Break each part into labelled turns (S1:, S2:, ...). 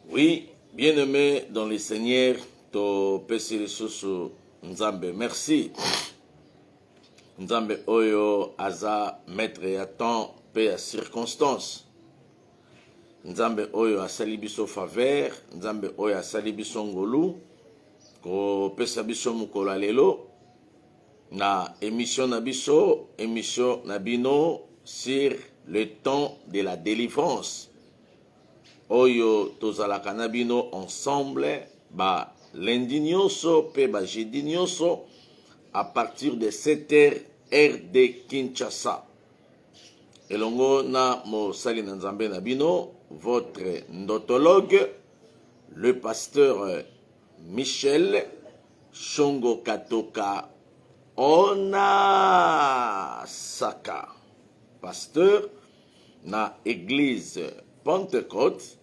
S1: Oui, bien-aimé dans le Seigneur, to pesi lisusu Nzambe, merci. Nzambe oyo aza maître ya temps pe ya circonstance. Nzambe oyo asali biso faveur, Nzambe oyo asali biso ngolu, ko pesa biso mukolo lelo na émission na biso, émission na bino sur le temps de la délivrance. Oyo tozalaka na bino ensemble ba lundi nyonso pe ba jeudi nyonso à partir de 7h heure de Kinshasa. Elongo na mosali na Nzambe na bino, votre ndotologue, le pasteur Michel Shongo Katoka Ona Saka, pasteur na église Pentecôte,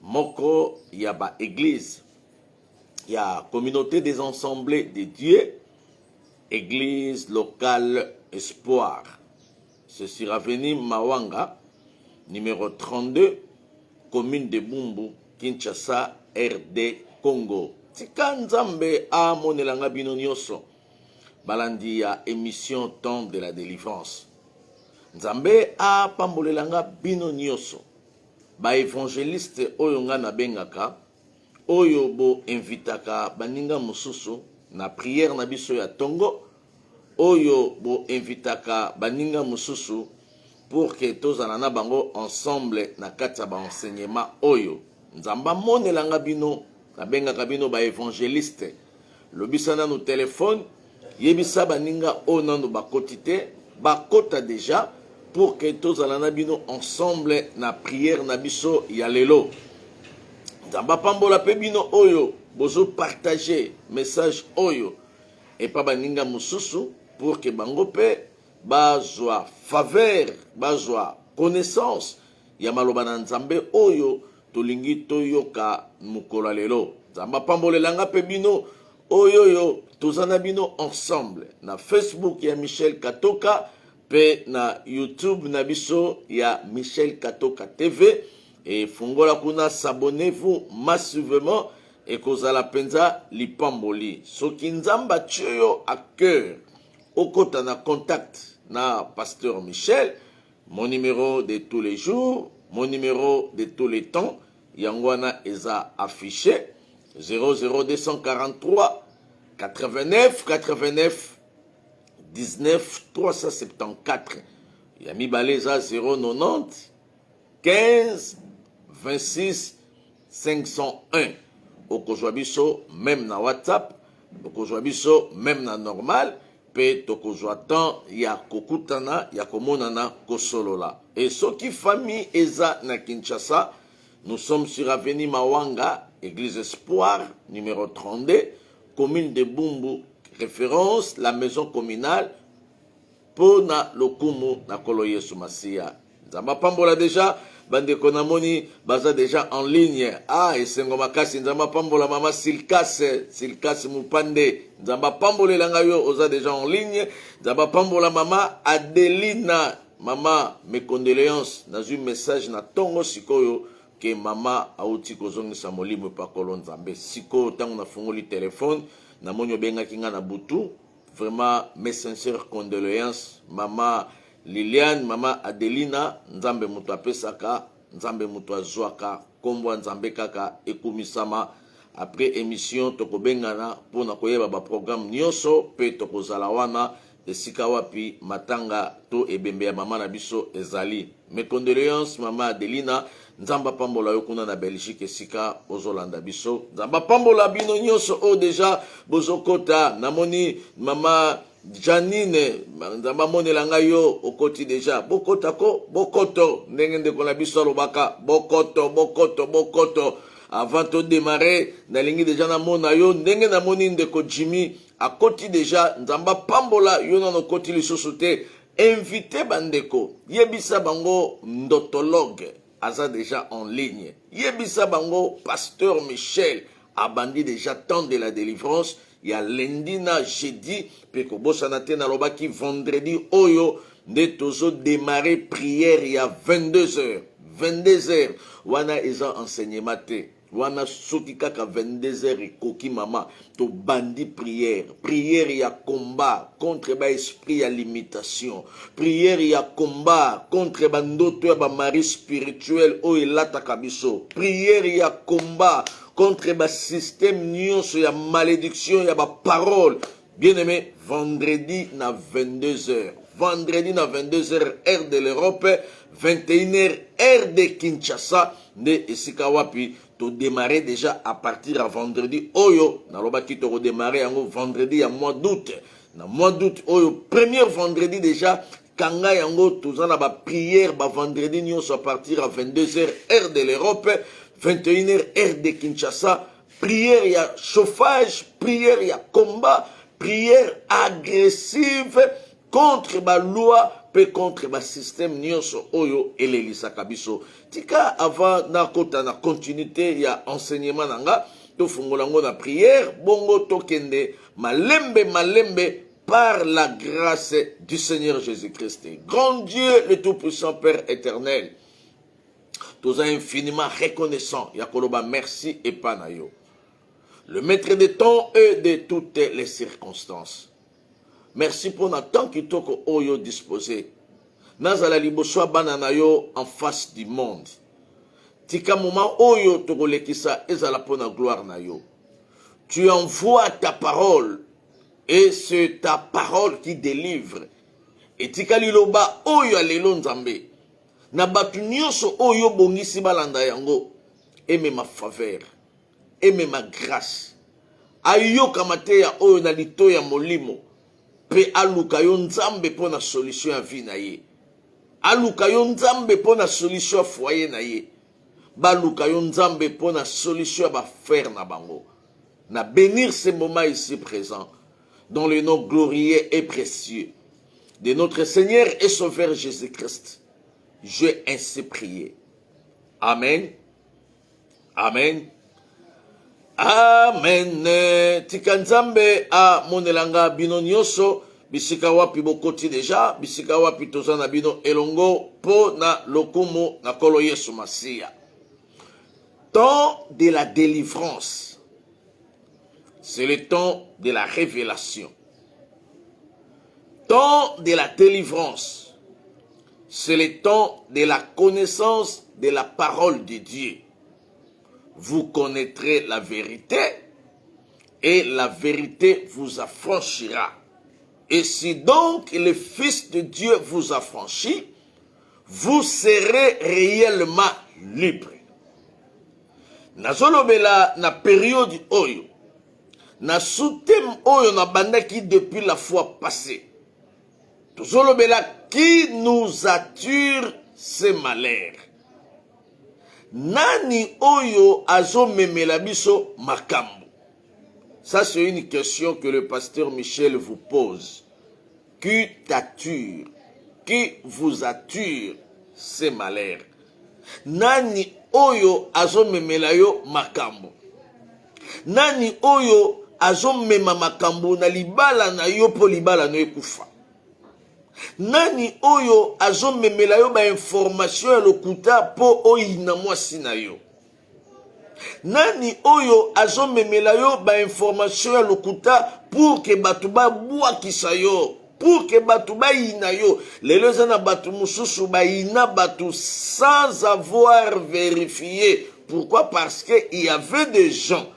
S1: moko yaba église, ya communauté des ensemblés de Dieu, église locale Espoir. Ce sera venu Mawanga, numéro 32, commune de Bumbu, Kinshasa, RD Congo. Tika Nzambe a monelanga bino nyonso, balandi ya émission temps de la délivrance. Nzambe a pambolelanga bino nyonso. Ba évangéliste oyo nga na bengaka, oyo bo invitaka baninga mususu na prière na biso ya tongo, oyo bo invitaka baninga mususu pour que tozala na bango ensemble na kati ya ba enseignement oyo. Nzamba monelanga bino, na bengaka bino ba évangéliste. Lobisa na no téléphone, yebisa baninga oyo nanu bakoti te, bakota déjà, pour que tozala na bino ensemble na prière na biso ya lelo. Nzamba pambola pe bino oyo bozo partager message oyo et pa baninga mususu pour que bango pe bazwa faveur, bazwa connaissance ya maloba na Nzambe oyo tolingi toyoka mukolo lelo. Nzamba pambolelanga pe bino oyo tozana bino ensemble na Facebook ya Michel Katoka pe na YouTube na biso ya Michel Katoka TV, et fungola kuna, s'abonnez-vous massivement et kozala penza lipamboli. Soki Nzamba tchoyo à cœur, okota na contact na pasteur Michel, mon numéro de tous les jours, mon numéro de tous les temps, yangwana eza affiché 00243 89 89 19 374. Yami Baleza 090 15 26 501. Okozwa biso même na WhatsApp, okozwa biso même na normal, pe tokozwa temps ya kokutana, ya komonana kosolola. Et soki famille eza na Kinshasa, nous sommes sur avenue Mawanga, église Espoir, numéro 32, commune de Bumbu, référence la maison communale pour na lokumu na kolo Yesu Masia. Nzamba pambola déjà bande konamoni baza déjà en ligne. Ah, esengo makasi nzamba pambola mama Silkas Mupande. Nzamba pambola langa yo oza déjà en ligne. Nzamba pambola mama Adelina. Mama, mes condoléances. Dans un message na tongo sikoyo que mama auti kozongisa molimo pa kolo Nzambe. Siko tango na fungoli téléphone na monyo benga kinga na butu. Vraiment mes sincères condoléances mama Liliane, mama Adelina. Nzambe mutu apesaka, Nzambe mutu azwaka, kombo Nzambe kaka ekumisama. Après émission tokobengana pona koyeba ba programme nyonso pe tokozala wana esika wapi matanga to ebembe ya mama na biso ezali. Mes condoléances mama Adelina. Nzamba pambola yo kuna na Belgique esika ozolanda biso. Nzamba pambola bino nyonso o déjà bozokota namoni mama Janine. Nzamba monelanga yo okoti déjà bokota ko bokoto ndenge ndeko na biso lobaka bokoto avant de démarrer nalingi déjà na mona yo ndenge na moni ndeko Jimmy akoti déjà. Nzamba pambola yo na okoti lisusu te, invité bandeko yebisa bango ndotologue aza déjà en ligne. Yebisa bango pasteur Michel abandi déjà temps de la délivrance. Il y a lundi na jeudi peko bosana te na lobaki vendredi oyo nde tozo démarrer prière il y a 22h wana eza enseignement te. wana soki kaka 22h ekoki mama to bandi prière ya combat contre ba esprit ya limitation, prière ya combat contre bandoto ya ba mari spirituel o elataka biso, prière ya combat contre ba système nyonso ya malédiction ya ba parole. Bien aimé, vendredi na 22h, vendredi na 22h heure de l'Europe, 21h heure de Kinshasa, de esika wapi to démarrer déjà à partir à vendredi oyo naloba ki to redémarrer yango vendredi ya mois d'août. Na mois d'août oyo premier vendredi déjà kanga yango tozana ba prière ba vendredi nyonso à partir à 22h heure de l'Europe, 21h heure de Kinshasa, prière ya chauffage, prière ya combat, prière agressive contre ba loi pe contre ba système nyonso oyo elelisaka biso. Tika avant na kota na continuité ya enseignement nanga to fungola ngo na prière bongo tokende malembe par la grâce du Seigneur Jésus-Christ. Grand Dieu le tout-puissant Père éternel, tous infiniment reconnaissant yakoloba merci et panayo, le maître des temps et de toutes les circonstances. Merci pour notre temps qui toko oyo disposé. Nazala liboso banana yo en face du monde. Tika moment oyo toko lekisa ezala pona gloire na yo. Tu envoies ta parole et c'est ta parole qui délivre. Et tika liloba oyo alelo nzambe. Na batu nyonso oyo bongisi balanda yango. Aime ma faveur. Aime ma grâce. Ayoka mateya oyo na lito ya molimo. Pe aluka yo nzambe po na solution ya vie na ye. Aluka yo nzambe po na solution ya foyer na ye. Baluka yo nzambe po na solution ya ba frère na bango. Na bénir ces moments ici présents dans le nom glorieux et précieux de notre Seigneur et Sauveur Jésus-Christ. J'ai ainsi prié. Amen. Amen. Amen. Tika nzambe a monelanga bino nyoso. Bisika wapi bokoti deja. Bisika wapi tozana bino elongo. Po na lokumu na kolo Yesu Masia. Temps de la délivrance. C'est le temps de la révélation. Temps de la délivrance. C'est le temps de la connaissance de la parole de Dieu. Vous connaîtrez la vérité et la vérité vous affranchira. Et si donc le Fils de Dieu vous affranchit, vous serez réellement libre. Nazolobela na période oyo, na sous-thème oyo na bandaki depuis la fois passée. Tozolobela qui nous attire ces malheurs. Nani oyo azo memela biso makambo? Ça c'est une question que le pasteur Michel vous pose. Qui t'attire? Qui vous attire ces malheurs? Nani oyo azo memela yo makambo? Nani oyo azo mema makambo na libala na yo po libala no ekufa? Nani oyo azo memela yo ba information ya lokuta po oyina mwasi na yo? Nani oyo azo memela yo ba information ya lokuta pour que batu ba bwakisa yo, pour que batu ba yina yo? Lelo zana batu mususu ba yina batu sans avoir vérifié. Pourquoi? Parce que il y avait des gens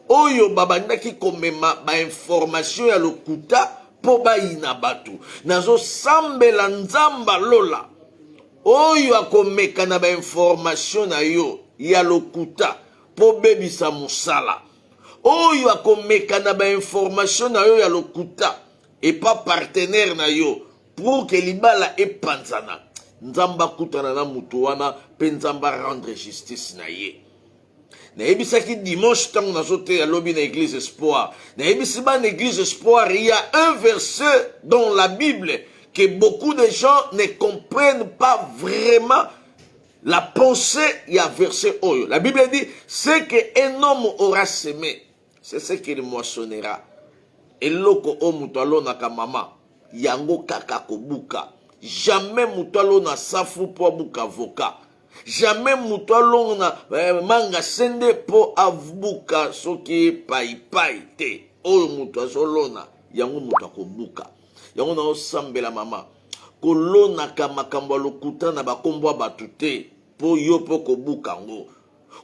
S1: oyo babandaki komema ba information ya lokuta po ba yina batu. Nazo sambela nzamba lola oyo akomeka na ba information na yo ya lokuta po bebisa musala. Oyo akomeka na ba information na yo ya lokuta et pas partenaire na yo pour que libala epanzana. Nzamba kutana na mutu wana pe nzamba rendre justice na ye. Na ebisaki dimanche tango nazote ya lobi na église espoir. Na ebisi ba na église espoir, il y a un verset dans la Bible que beaucoup de gens ne comprennent pas vraiment la pensée. Il y a verset oyo. La Bible dit, ce qu'un homme aura semé, c'est ce qu'il moissonnera. Et loko o mutalo na kamama, yango kaka kobuka. Jamais mutalo na safu po buka voka. Jamais muto alongona manga sende po avubuka soki pai te. Oyo muto azolona yango muto akobuka. Yango na osambela mama. Kolona ka makambo lokuta na bakombo batu te po yo po kobuka ngo.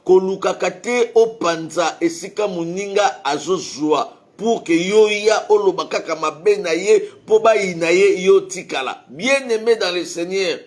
S1: Koluka kate opanza esika muninga azozwa pour que yo ya oloba kaka mabe na ye po ba ina ye yo tikala. Bien aimé dans le Seigneur.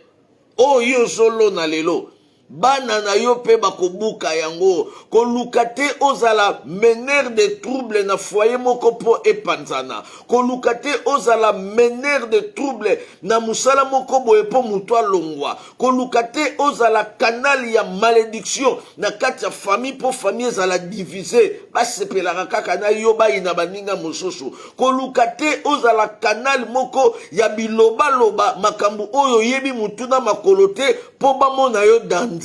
S1: Oh yo zolo na lelo. Bana na yo pe bakobuka yango. Koluka te ozala meneur de trouble na foyer moko po epanzana. Koluka te ozala meneur de trouble na musala moko boye po mutwa longwa. Koluka te ozala canal ya malédiction na kati ya famille po famille ezala divisé. Basepelaka kaka na yo ba ina baninga mosusu. Koluka te ozala canal moko ya biloba loba makambu oyo yebi mutuna makolo te po bamona yo danger.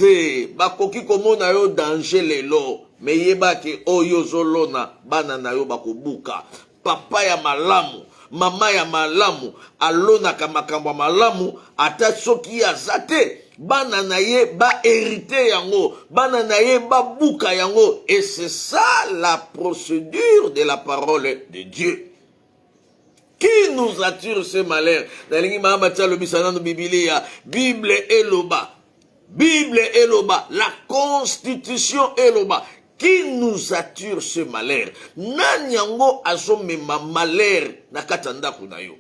S1: Bakoki komona yo danger lelo. Me yeba ke oyo zolona bana na yo bakobuka. Papa ya malamu, mama ya malamu, alona ka makambo malamu, ata soki azate. Bana na ye ba hérité yango, bana na ye ba buka yango. Et c'est ça la procédure de la parole de Dieu. Qui nous attire ce malheur? Nalingi maamatia lobisana no Biblia, Bible eloba. Bible eloba, la constitution eloba. Qui nous attire ce malheur? Nani yango azomema malheur na katanda kunayo.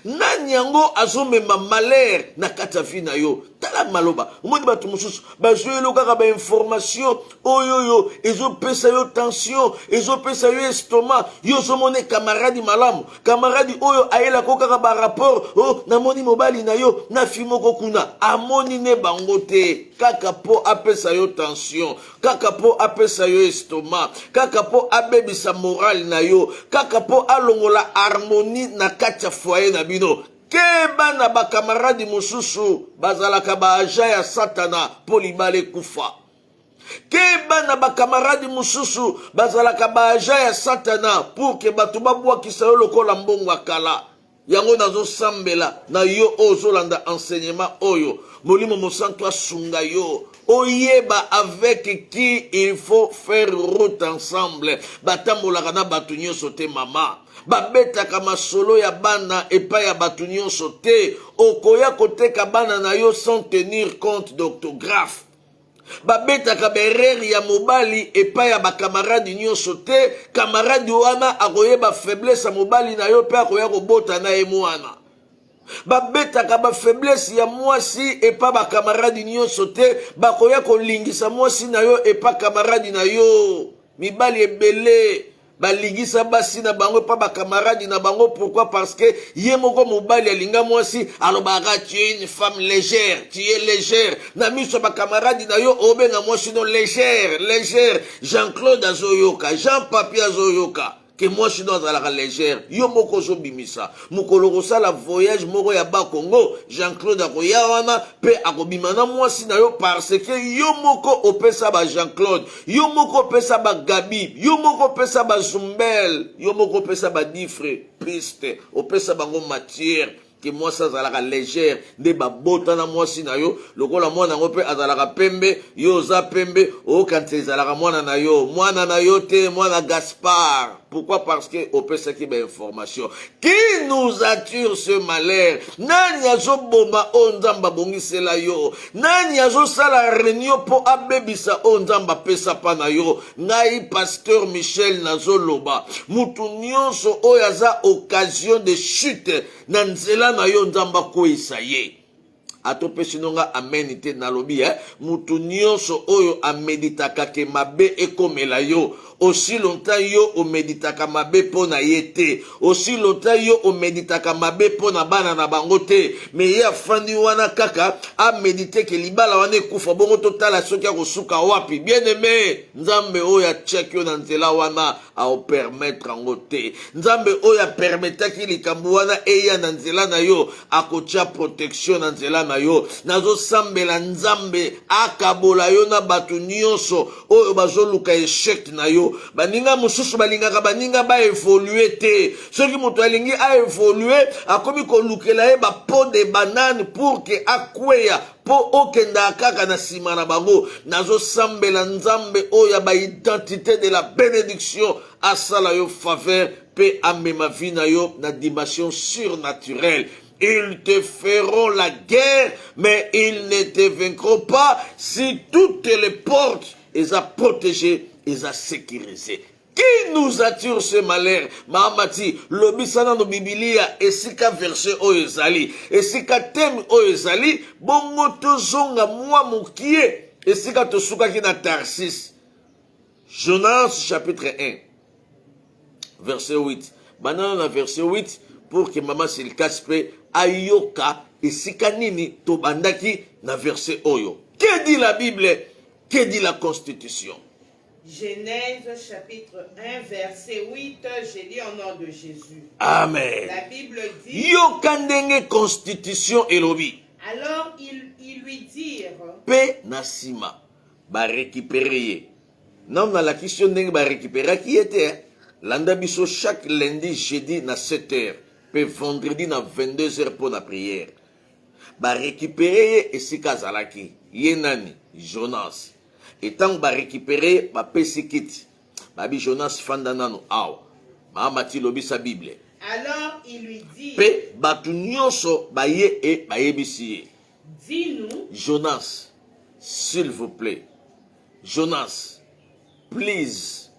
S1: Nani yango azomema malheur na katafi na yo. Tala maloba. Umoni batu mususu bazoyelo kaka ba information oyoyo ezopesa yo tension, ezopesa yo estomac, yo zomone camarade malamu. Camarade oyo ayela ko kaka ba rapport, oh namoni mobali na yo na fimoko kuna. Amoni ne bangote kaka po apesa yo tension, kaka po apesa yo estomac, kaka po abebisa moral na yo, kaka po alongola harmonie na kati ya foyer na bino. Keba na bakamaradi mususu bazalaka ba aja ya satana po libale kufa. Keba na bakamaradi mususu bazalaka ba aja ya satana pour que batu babwakisa yo lokola mbongo akala. Yango nazo sambela na yo ozolanda enseignement oyo. Molimo mosanto asunga yo. Oyeba avec qui il faut faire route ensemble. Batambolaka na batu nyonso te mama. Babetaka masolo ya bana epa ya batu nyonso te. Okoya koteka bana na yo sans tenir compte d'orthographe. Babetaka bereri ya mobali epa ya bakamaradi nyonso te. Kamaradi wana akoyeba faiblesse ya mobali na yo pe akoya kobota na ye mwana. Babetaka ba faiblesse ya mwasi epa bakamaradi nyonso te. Bakoya kolingisa mwasi na yo epa kamaradi na yo. Mibali ebele balingisa basi na bango pa ba camarade na bango. Pourquoi? Parce que ye moko mobali alinga mwasi alobaka tu es une femme légère, tu es légère. Na miso ba camarade na yo obenga mwasi no légère. Jean-Claude azoyoka, Jean-Papi azoyoka que moi je suis dans la légère. Yo moko zo bimisa mukolo kosala voyage moko ya ba Congo, Jean-Claude akoya wana pe akobimana mwasi na yo parce que yo moko opesa ba Jean-Claude, yo moko opesa ba Gabi, yo moko opesa ba Zumbel, yo moko opesa ba Difre piste, opesa bango matière que moi ça zalaka légère de ba bota na mwasi na yo lokola mwana ngo pe azalaka pembe yo za pembe o kanti zalaka mwana na yo te mwana Gaspard. Pourquoi? Parce que au peut qui ba information qui nous attire ce malheur. Nani azo bomba onzamba bongisela yo, nani azo sala réunion po abebisa onzamba pesa pana yo. Ngai pasteur Michel nazoloba mutu nyonso oyo aza occasion de chute na nzela na yo nzamba koisa ye. Atopesi nonga amenité nalobi mutu nyonso oyo ameditaka ke mabe ekomela yo. Aussi longtemps yo o meditaka mabe pona yete, aussi longtemps yo o meditaka mabe pona bana na bango te. Mais ya fandi wana kaka a méditer ke libala wana kufa bongo totala soki akosuka wapi. Bien aimé, nzambe oya check yo na nzela wana a o permettre ngo te. Nzambe oya permettre ki likambo wana eya na nzela na yo akotia protection na nzela na yo. Nazo sambela nzambe akabola yo na batu nyonso oyo bazoluka échec na yo. Baninga mususu balingaka baninga ba évoluer te. Soki mutu alingi a évoluer akomi kolukela ye ba pot de banane pour que akweya po okenda kaka na sima na bango nazo sambela nzambe oya ba identité de la bénédiction asala yo faveur pe amema vie na yo na dimension surnaturelle. Ils te feront la guerre, mais ils ne te vaincront pas si toutes les portes les a protégées, les a sécurisées. Qui nous attire ce malheur? Mahamati, lobisana no Biblia, esika verset oyezali, esika thème oyezali, bongo tozonga mwa mukie, esika tosuka ki na Tarsis. Jonas chapitre 1, verset 8. Banana na verset 8, pour que maman Silkaspe ayoka esika nini tobandaki na verset oyo. Que dit la Bible? Que dit la Constitution?
S2: Genèse chapitre 1 verset 8, j'ai dit au nom de Jésus.
S1: Amen.
S2: La Bible dit.
S1: Yoka ndenge Constitution elobi.
S2: Alors ils lui dirent.
S1: Pe nasima ba récupérer. Non na la question ndenge ba récupérer qui était. Landa biso chaque lundi, jeudi na 7h. Pe vendredi na 22h pour la prière. Ba récupérer esika zalaki. Yenani Jonas. Et tant ba récupérer ba pesikiti. Babi Jonas fandanano awa. Mahamati lobi sa Bible.
S2: Alors il lui dit.
S1: Pe batu nyonso ba ye e ba yebisi.
S2: Dis-nous.
S1: Jonas, s'il vous plaît. Jonas, please.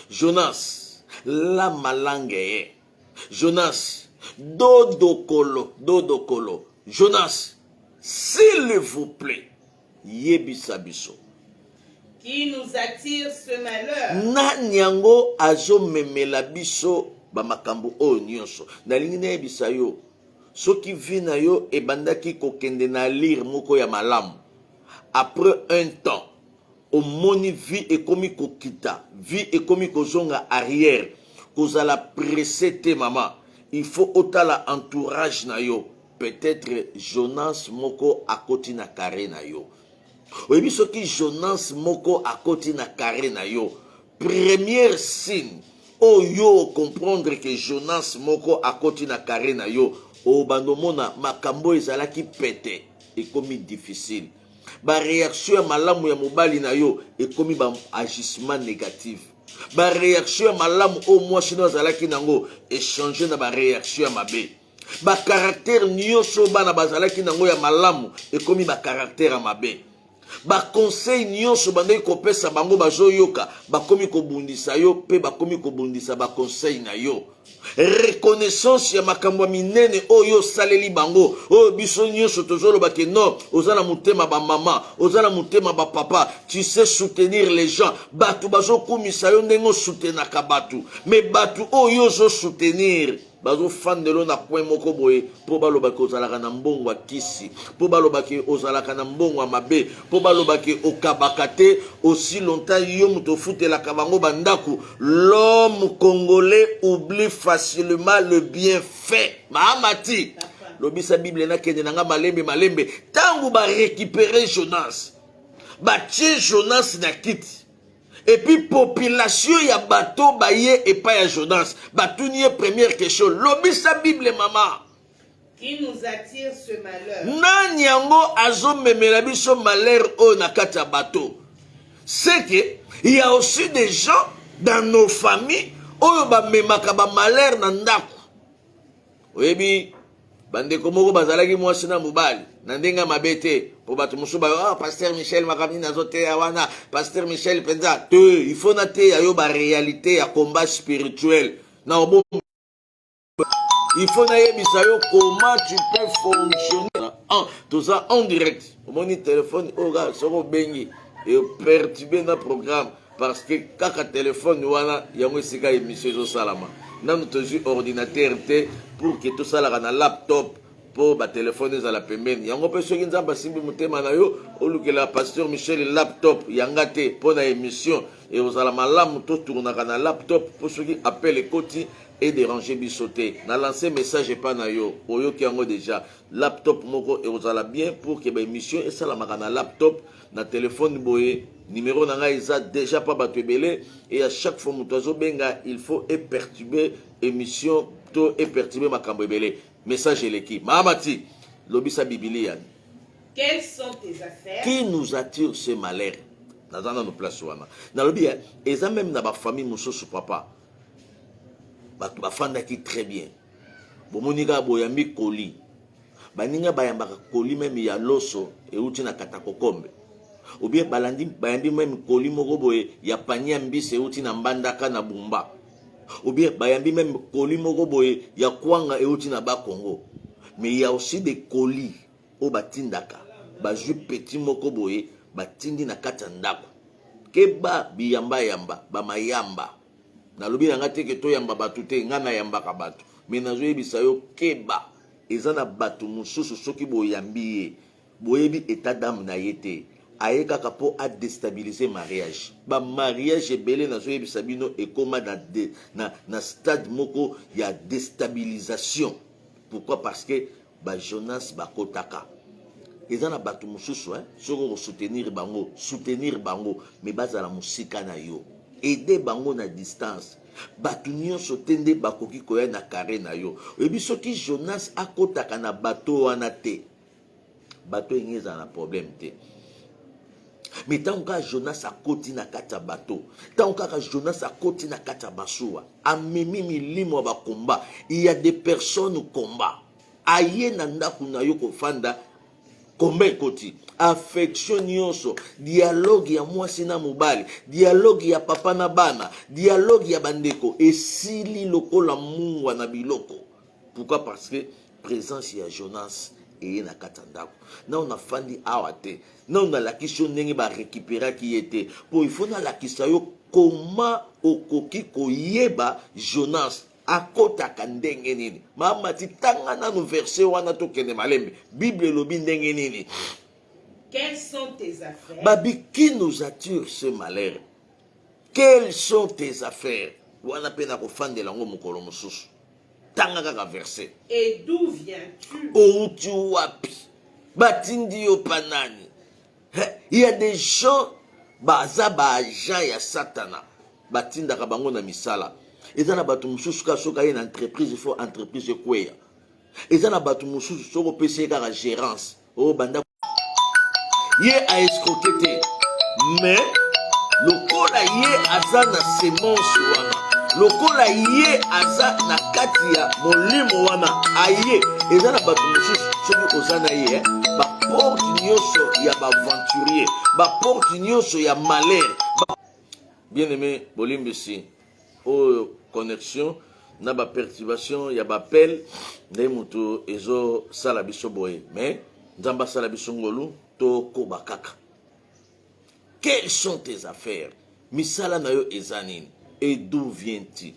S1: Jonas, la malangue. Jonas, dodo kolo. Jonas, s'il vous plaît. Yebisa biso.
S2: Qui nous attire ce malheur?
S1: Na nyango azo memela biso ba makambo o nyonso. Na lingi na yebisa yo. Soki vi na yo ebandaki kokende na lire moko ya malamu. Après un temps, omoni vie ekomi kokita, vie ekomi kozonga arrière, kozala pressé te mama. Il faut otala entourage na yo. Peut-être Jonas moko akoti na kare na yo. Oyebi soki Jonas moko akoti na kare na yo. Premier signe oyo comprendre que Jonas moko akoti na kare na yo. O bandomona makambo ezalaki pete ekomi difficile. Ba réaction ya malamu ya mobali na yo ekomi ba agissement négatif. Ba réaction ya malamu o mwasi no azalaki nango échanger na ba réaction ya mabe. Ba caractère nyonso bana bazalaki nango ya malamu ekomi ba caractère ya mabe. Ba conseil nyonso bandaki kopesa bango bazoyoka bakomi kobundisa yo pe bakomi kobundisa ba conseil na yo. Reconnaissance ya makambo minene oyo saleli bango oyo biso nyonso tozoloba ke non ozala mutema ba mama ozala mutema ba papa tu sais soutenir les gens batu bazokumisa yo ndenge soutenaka batu mais batu oyo zo soutenir bazo fandelo na coin moko boye po baloba ke ozalaka na mbongo kisi po baloba ke ozalaka na mbongo mabe po baloba ke okabaka te aussi longtemps yo muto futelaka bango bandaku. L'homme congolais oublie facilement le bienfait. Mahamati lobisa Bible na kende nanga malembe tangu ba récupérer Jonas ba tie Jonas na kiti. Et puis population ya bateau baye et pas ya Jonas. Batounie première question. Lobisa Bible mama.
S2: Qui nous attire ce malheur?
S1: Nan yango azo memela biso malheur o na kati ya bateau. C'est que il y a aussi des gens dans nos familles oyo ba memaka ba malheur na ndako. Oyebi bandeko moko bazalaki mwasi na mobali na ndenga mabete po bato musuba ah pasteur Michel makamini nazote ya wana pasteur Michel penza te il faut na te ya yo ba réalité ya combat spirituel na obo il faut na yebisa yo comment tu peux fonctionner tout ça en direct au moni téléphone oga soko bengi et perturber na programme parce que kaka téléphone wana yango esika émission zo salama nanu tozu ordinateur te pour que tout ça la na laptop pour ba téléphone ezala pembeni yango pe soki nzamba simbi mutema na yo olukela pasteur Michel laptop yanga te pour na émission et ozala malamu to tournaka na laptop pour soki appel ekoti et déranger bisoté na lancer message pas na yo oyoki yango déjà laptop moko et ozala bien pour que ba émission et ça la na laptop na téléphone boye numéro nanga eza déjà pas batebele et à chaque fois mutozo benga il faut perturber émission to perturber makambo ebele message eleki Mahamati lobisa Biblia
S2: Quelles sont tes affaires?
S1: Qui nous attire ce malheur? Dans nos places wana. Dans le bien, et ça même dans ma famille mususu papa. Ba fanda qui très bien. Bo monika boyambi koli. Baninga bayamba koli même ya loso et uti na katakokombe. Ou bien balandi bayambi même koli moko boye ya pania mbisi uti na mbandaka na bumba. Ou bien bayambi même koli moko boye ya kwanga et uti na ba Congo. Mais il y a aussi des colis au batindaka. Baju petit moko boye batindi na kata ndako. Keba biyamba yamba ba mayamba. Na lobi na ngate ke to yamba batute ngana yamba ka batu. Mais na zoye bisayo keba ezana batu mususu soki boyambi boyebi état d'âme na yete. Aye kaka po a déstabiliser mariage. Ba mariage belé na zoye bisabino e koma na stade moko ya déstabilisation. Pourquoi? Parce que ba Jonas ba kotaka. Ils ont battu mususu hein, soutenir bango, mais baza la musika na yo. Aider bango na distance. Batu nyonso tende bakoki koya na carré na yo. Ebi soki Jonas akotaka na bateau wana te. Bateau ingeza na problème te. Mais tant que Jonas akoti na kata bateau, tant que Jonas akoti na kata masuwa, amemi milimo ba combat, il y a des personnes au combat. Aye na ndaku na yo kofanda combat koti. Affection nyonso, dialogue ya mwasi na mobali, dialogue ya papa na bana, dialogue ya bandeko, esili lokola mungwa na biloko. Pourquoi? Parce que présence ya Jonas et na katandako. Na on a fandi awate. Na on a la question ndenge ba récupérer qui était. Pour il faut na la question yo comment okoki koyeba Jonas akotaka ndenge nini. Mama titanga na no verset wana to kene malembe. Bible lobi ndenge nini.
S2: Quelles sont tes affaires?
S1: Babi, qui nous attire ce malheur? Quelles sont tes affaires? Wana pena ko fande lango mukolo mususu. Tanga kaka verset.
S2: Et d'où viens-tu?
S1: Outu wapi? Batindi yo panani. Il y a des gens baza ba agent ya satana. Batinda ka bango na misala. Ezana batu mususu ka soka ye na entreprise, il faut entreprise kweya. Ezana batu mususu soko pese ka gérance. Oh banda ye a escroqué te. Mais lokola ye aza na semence wana. Lokola ye aza na kati ya molimo wana. Aye ezana batu mususu soki ozana ye ba porte nyonso ya ba aventurier, ba porte nyonso ya malheur. Bien-aimé bolimbisi o connexion na ba perturbation ya ba appel ndé mutu ezo sala biso boye. Mais nzamba sala biso ngolu to koba kaka. Quelles sont tes affaires? Misala na yo ezanini? Et d'où viens-tu?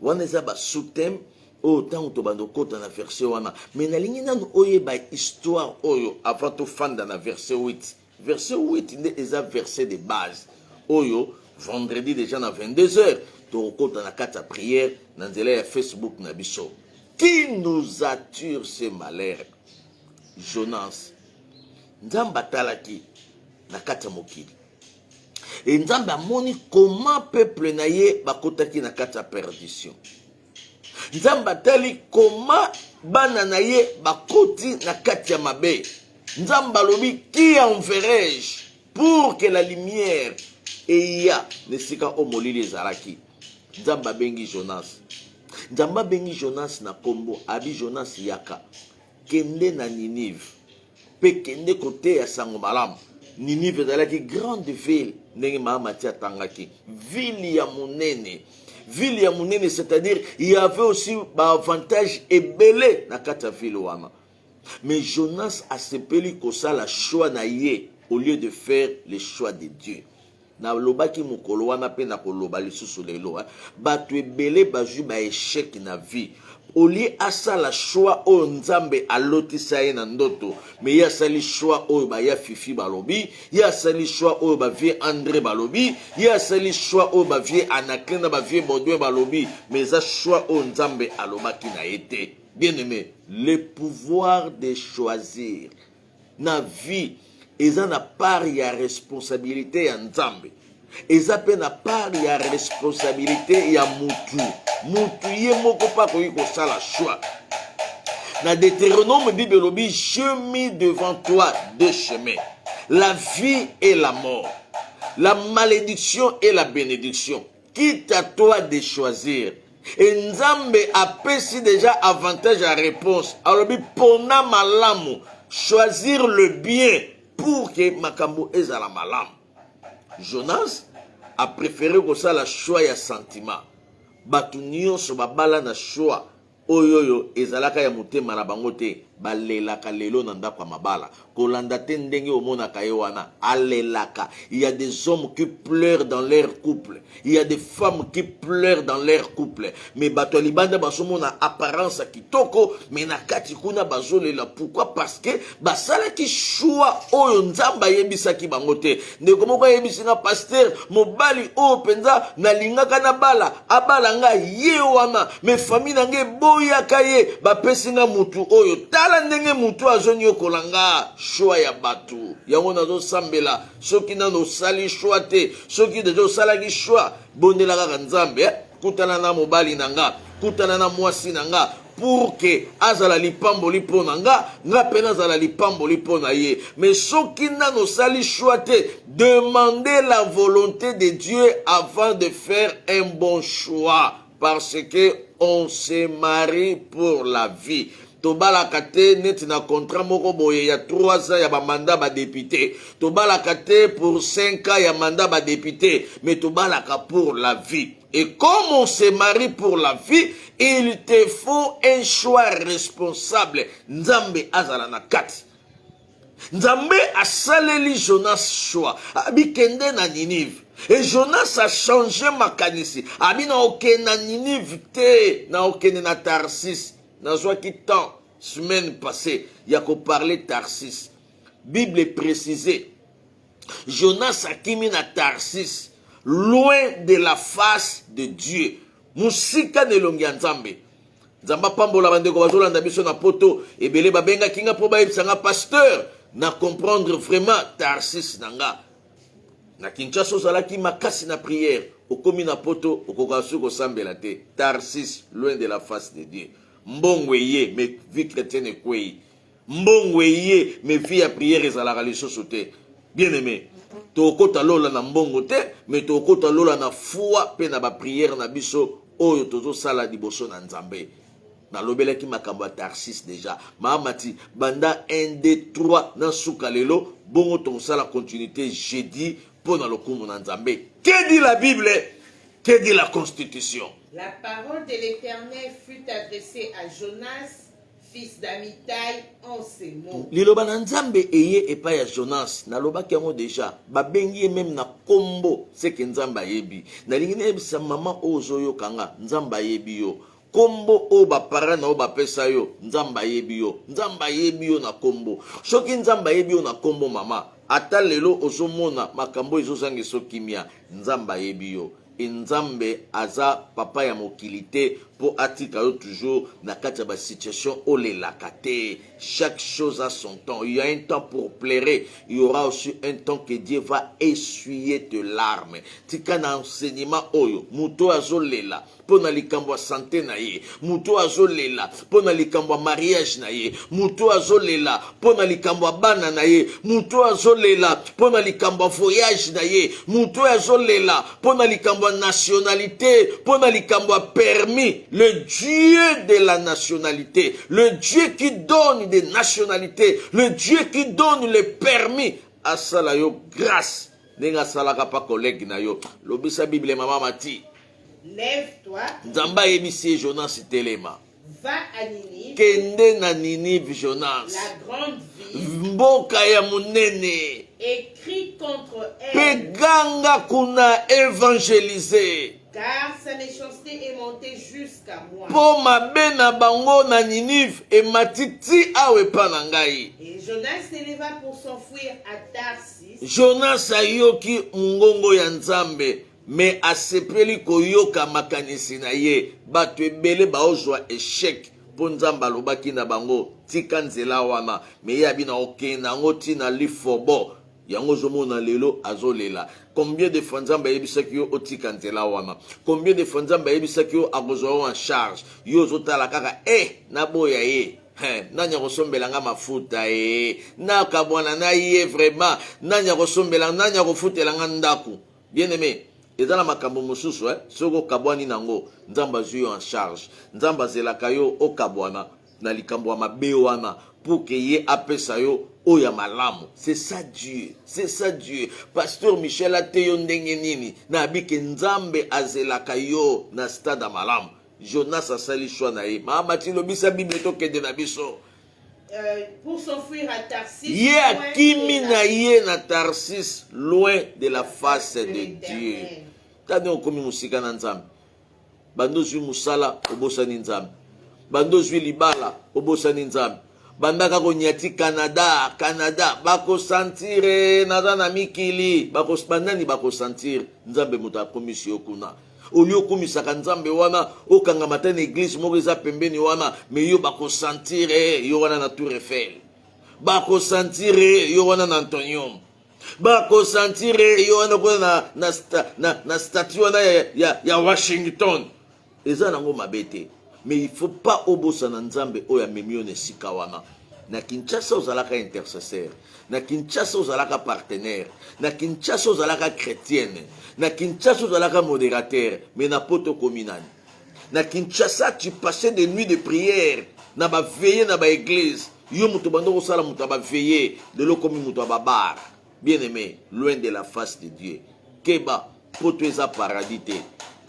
S1: Wana eza ba sous-thème autant to bando kota na verset wana. Mais na lingi nanu oye ba histoire oyo avant to fanda na verset 8. Verset 8 nde eza verset de base. Oyo vendredi déjà na 22h to kota na kata prière na nzela ya Facebook na biso. Qui nous attire ce malheur? Jonas. Nzamba talaki na kata mokili. Et Nzambe amoni comment peuple na ye bakotaki na kata perdition. Nzambe tali comment bana na ye bakoti na kati ya mabe. Nzambe alobi qui enverrai-je pour que la lumière eya nesika omolili ezalaki. Nzambe bengi Jonas. Nzambe bengi Jonas na kombo abi Jonas yaka kende na Ninive. Pe kende kote ya sango malamu. Ninive ezalaki grande ville ndenge mahamati atangaki. Ville ya monene. Ville ya monene, c'est-à-dire il y avait aussi avantage ebele na kata ville wana. Mais Jonas a sepeli kosala choix na ye au lieu de faire le choix de Dieu. Na lobaki mukolo wana pe na koloba lisusu lelo bato ebele bazwi ba échec na vie. Au lieu asala choix o Nzambe alotisa ye na ndoto, mais ya sali choix o ba ya Fifi balobi, ya sali choix o ba vie André balobi, ya sali choix o ba vie Anakena ba vie Baudouin balobi, mais za choix o Nzambe alobaki na été. Bien-aimé, le pouvoir de choisir na vie eza na part ya responsabilité ya Nzambe. Eza pe na part ya responsabilité ya mutu. Mutu ye moko pa koyi kosala choix. Dans Deutéronome, Bible dit, je mis devant toi deux chemins, la vie et la mort, la malédiction et la bénédiction. Quitte à toi de choisir. Et Nzambe a pesi déjà avantage à réponse. Alors, pona malamu, choisir le bien pour que makambo ezala malamu. Jonas a préféré que ça la choix ya sentiment. Batu nyonso babala na choix. Oyoyo ezalaka ya motema na bango te balelaka lelo na ndako ya mabala kolanda te ndenge omonaka ye wana alelaka. Il y a des hommes qui pleurent dans leur couple, il y a des femmes qui pleurent dans leur couple, mais bato libanda basomona apparence kitoko mais na kati kuna bazolela. Pourquoi? Parce que basala ki choix oyo nzamba yebisaki bango te. Ndeko moko yebisinga pasteur mobali o penza nalingaka na bala abala nga ye wana mais famille na nge boyaka ye bapesinga mutu oyo tala ndenge mutu azoni yokolanga choix ya batu yango nazo sambela soki nano sali choix te soki deja osalaki choix bondela kaka nzambe kutana na mobali na nga kutana na mwasi na nga pour que azala lipamboli mpo na nga mpe nazala lipamboli mpo na ye. Mais soki nano sali choix te, demandez la volonté de Dieu avant de faire un bon choix, parce que on se marie pour la vie. Tobalaka te neti na contrat moko boye ya 3 ans ya ba mandat ba député. Tobalaka te pour 5 ans ya mandat ba député, mais tobalaka pour la vie. Et comme on se marie pour la vie, il te faut un choix responsable. Nzambe azala na kati. Nzambe a saleli Jonas choix. Abikende na Ninive. Et Jonas a changé makanisi. Abi na okende na Ninive te, na okende na Tarsis. Dans qui temps, semaine passée, il y a qu'on parlait Tarsis. Bible est précisée. Jonas a kimi na Tarsis, loin de la face de Dieu. Musika ne longi nzambe. Nzamba pambola bandeko bazolanda biso na poto ebele babenga kinga po bayebisanga pasteur na comprendre vraiment Tarsis nanga. Na Kinshasa ozalaki makasi na prière, okomi na poto okokasu ko sambela te. Tarsis, loin de la face de Dieu. Mbongweye, mais vie chrétienne kwei. Mbongweye, mais vie à prière ezalaka lisusu te. Bien aimé, tokota lola na mbongo te, mais tokota lola na foi pe na ba prière na biso oyo tozo sala liboso na Nzambe. Na lobelaki makambo Tarsis déjà. Mahamati banda 1 2 3 na suka lelo bongo ton sala continuité jeudi pour na lokumu na Nzambe. Que dit la Bible? Que dit la Constitution?
S2: La parole de l'Éternel fut adressée à Jonas, fils d'Amitai, en ces mots.
S1: Liloba na Nzambe eye epa ya Jonas. Nalobaki yango déjà. Babengi même na kombo seke Nzamba yebi. Nalingi na yebisa mama ozoyo kanga. Nzamba yebi yo. Kombo o bapara na o bapesa yo. Nzamba yebi yo. Nzamba yebi yo na kombo. Soki Nzamba yebi yo na kombo mama. Ata lelo ozomona makambo ezozangi so kimia. Nzamba yebi yo. Nzambe aza papa ya mokilité pour atika yo toujours na kati ya ba situation olelaka te. Chaque chose a son temps. Il y a un temps pour pleurer. Il y aura aussi un temps que Dieu va essuyer tes larmes. Tika na enseignement oyo muto azolela pona likambo santé na ye, muto azolela pona likambo mariage na ye, muto azolela pona likambo bana na ye, muto azolela pona likambo voyage na ye, muto azolela pona likambo nationalité, pona likambo permis. Le Dieu de la nationalité, le Dieu qui donne des nationalités, le Dieu qui donne le permis à sala yo grâce. Nenga salaka pa collègue na yo. Lobisa Bible mama mati.
S2: Lève-toi.
S1: Nzamba ebisi Jonas telema.
S2: Va à Ninive.
S1: Kende na Ninive Jonas.
S2: La grande ville.
S1: Mboka ya munene.
S2: Écrit contre elle.
S1: Peganga kuna évangéliser.
S2: Car sa méchanceté est montée jusqu'à moi.
S1: Po mabe na bango na Ninive e matiti awe panangai.
S2: Et Jonas s'éleva pour s'enfuir à Tarsis.
S1: Jonas ayoki ngongo ya Nzambe, mais asepeli koyoka makanisi na ye. Bato ebele baozwa échec po Nzambe alobaki na bango tika nzela wana, me yabi na okenda yango tina lifobo. Yango zomona lelo azolela. Combien de fois Nzamba yebisaki yo otika nzela wana? Combien de fois Nzamba yebisaki yo akozwa en charge? Yo zotala kaka na boya ye. nani akosombelanga mafuta nakabwana na ye vraiment nani akosombelanga nani akofutelanga ndako bien aimé eza na makambo mosusu soki okabwani nango nzambe azwi yo en charge nzambe azelaka yo okabwana na likambo ya mabe wana pour que ye apesa yo oyo ya malamu. C'est ça Dieu, c'est ça Dieu. Pasteur Michel ate yo ndenge nini na abike nzambe azelaka yo na stade malamu. Jonas asali choix na ye mama tilobisa bible tokende na biso
S2: pour s'enfuir à Tarsis.
S1: Ye akimi na ye na Tarsis loin de la face de Dieu. Tani okomi musika na nzambe bando zwi musala obosani nzambe bando zwi libala obosani nzambe bandaka konyati Canada bakosantire naza na mikili bandani bakosantire nzambe moto akomisi yo kuna oli okumisaka nzambe wana okangama na église moko eza pembeni wana me yo bakosantire yo wana na Tour Eiffel bakosantire yo wana na Antonium bakosantire yo wana kuna na statue wana ya Washington eza nango mabe te. Mais il ne faut pas obosa na nzambe oya memio ne sika wana. Na Kinshasa ozalaka intercesseur, na Kinshasa ozalaka partenaire, na Kinshasa ozalaka chrétienne, na Kinshasa ozalaka modérateur, mais na poto kominani. Na Kinshasa tu passais des nuits de prière, na ba veiller na ba église. Yo muto bando sala muto ba veiller, de lo komi muto ba bar. Bien aimé, loin de la face de Dieu. Keba poto eza paradis te.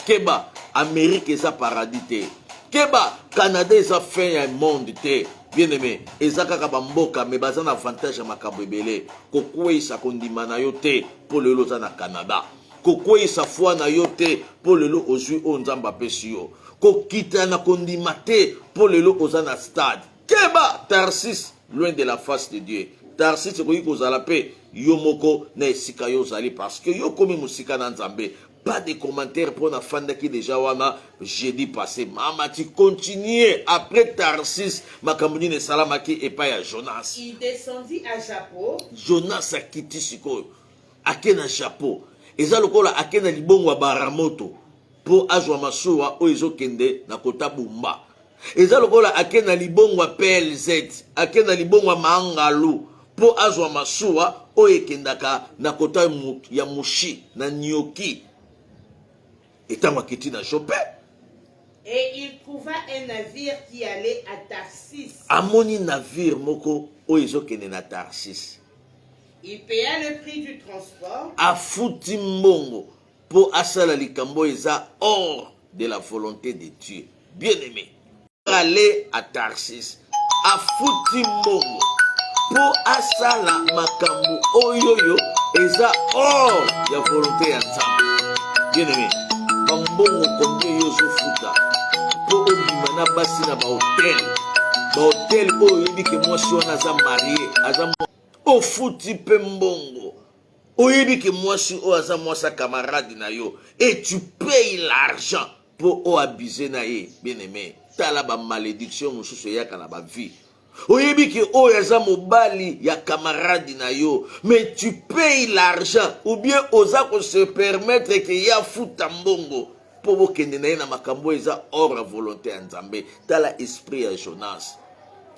S1: Keba Amérique eza paradis te. Keba Canada eza fin ya monde te. Bien aimé, eza kaka bamboka me baza na avantage ya makambo ebele. Kokweyisa kondima na yo te po lelo za na Canada. Kokweyisa foi na yo te po lelo ozwi o nzamba pesi yo. Kokita na kondima te po lelo oza na stade. Keba Tarsis loin de la face de Dieu. Tarsis koyi kozala pe yo moko na esika yo zali parce que yo komi musika na nzambe. Pas de commentaires pour la fin qui déjà wana jeudi passé. Maman, tu continues après Tarsis, ma campagne salamaki et pas à Jonas.
S2: Il descendit à Japo.
S1: Jonas a quitté Siko. Akena Japo. Eza lokola akena libongo wa baramoto. Po azwa masuwa o ezo kende na kota bumba. Eza lokola akena libongo wa PLZ. Akena libongo wa maangalu. Po azwa masuwa o ekendaka na kota ya mushi na nyoki. Et
S2: il trouva un navire qui allait à Tarsis.
S1: Amoni navire moko oizo kene na Tarsis.
S2: Il paya le prix du transport.
S1: Afuti mbongo po asala likambo eza hors de la volonté de Dieu. Bien aimé. Aller à Tarsis. Afuti mbongo po asala makambo oyoyo eza hors de la volonté ya Nzambe. Bien aimé. Mbongo combien yo futa po obima na basi na ba hotel oyo yebi ke mwasi wana aza marié aza ofuti pe mbongo oyebi ke mwasi oyo aza mwasa camarade na yo et tu payes l'argent po o abuser na ye. Bien aimé, tala ba malédiction mosusu yaka na ba vie. Oyebi ke oyo aza mobali ya camarade na yo, mais tu payes l'argent ou bien oza ko se permettre que ya futa mbongo po bokende na ye na makambo eza hors la volonté ya Nzambe. Tala esprit ya Jonas.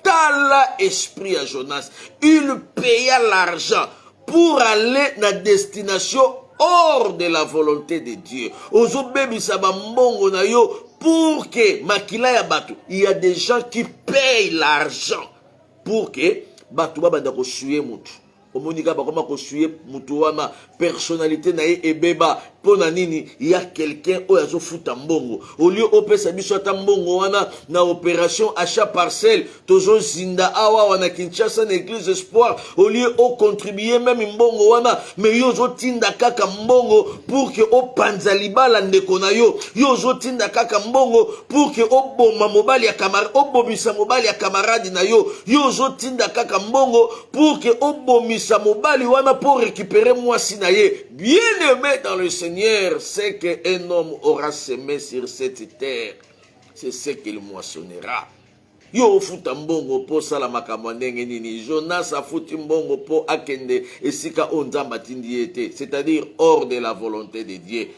S1: Tala esprit ya Jonas. Il paya l'argent pour aller na destination hors de la volonté de Dieu. Ozo bebisa ba mbongo na yo pour que makila ya bato, il y a des gens qui payent l'argent pour que bato babanda ko suye mutu. Omonika bakoma ko suye mutu wana personnalité na ye ebeba pona nini il y a quelqu'un oyo azo futa mbongo. Au lieu opesa biso ata mbongo wana na opération achat parcelle tozo zinda awa wana Kinshasa na église espoir, au lieu o contribuer même mbongo wana mais yo zo tinda kaka mbongo pour que o panza libala ndeko na yo zo tinda kaka mbongo pour que o boma mobali ya camarade o bomisa mobali ya camarade na yo zo tinda kaka mbongo pour que o bomisa mobali wana pour récupérer mwasi na ye. Bien aimé dans le Seigneur, c'est qu'un homme aura semé sur cette terre, c'est ce qu'il moissonnera. Yo futa mbongo po sala makambo ndenge nini. Jonas a futi mbongo po akende esika o Nzambe atindi ete, c'est-à-dire hors de la volonté de Dieu.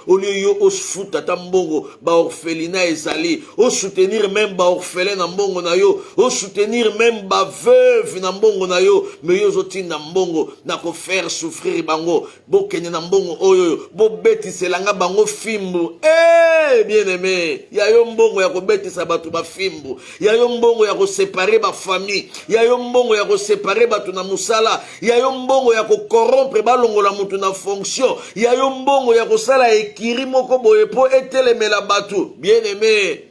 S1: Au lieu yo osfuta ta mbongo ba orphelinat ezali, o soutenir même ba orphelin na mbongo na yo, o soutenir même ba veuve na mbongo na yo, mais yo zoti na mbongo na ko faire souffrir bango, bo kenye na mbongo oyo, bo betiselanga bango fimbu. Eh bien aimé, ya yo mbongo ya ko betisa batu ba fimbu, ya yo mbongo ya ko séparer ba famille, ya yo mbongo ya ko séparer batu na musala, ya yo mbongo ya ko corrompre ba longola mutu na fonction, ya yo mbongo ya ko sala Kirimoko boyepo etelemela batu. Bien-aimé,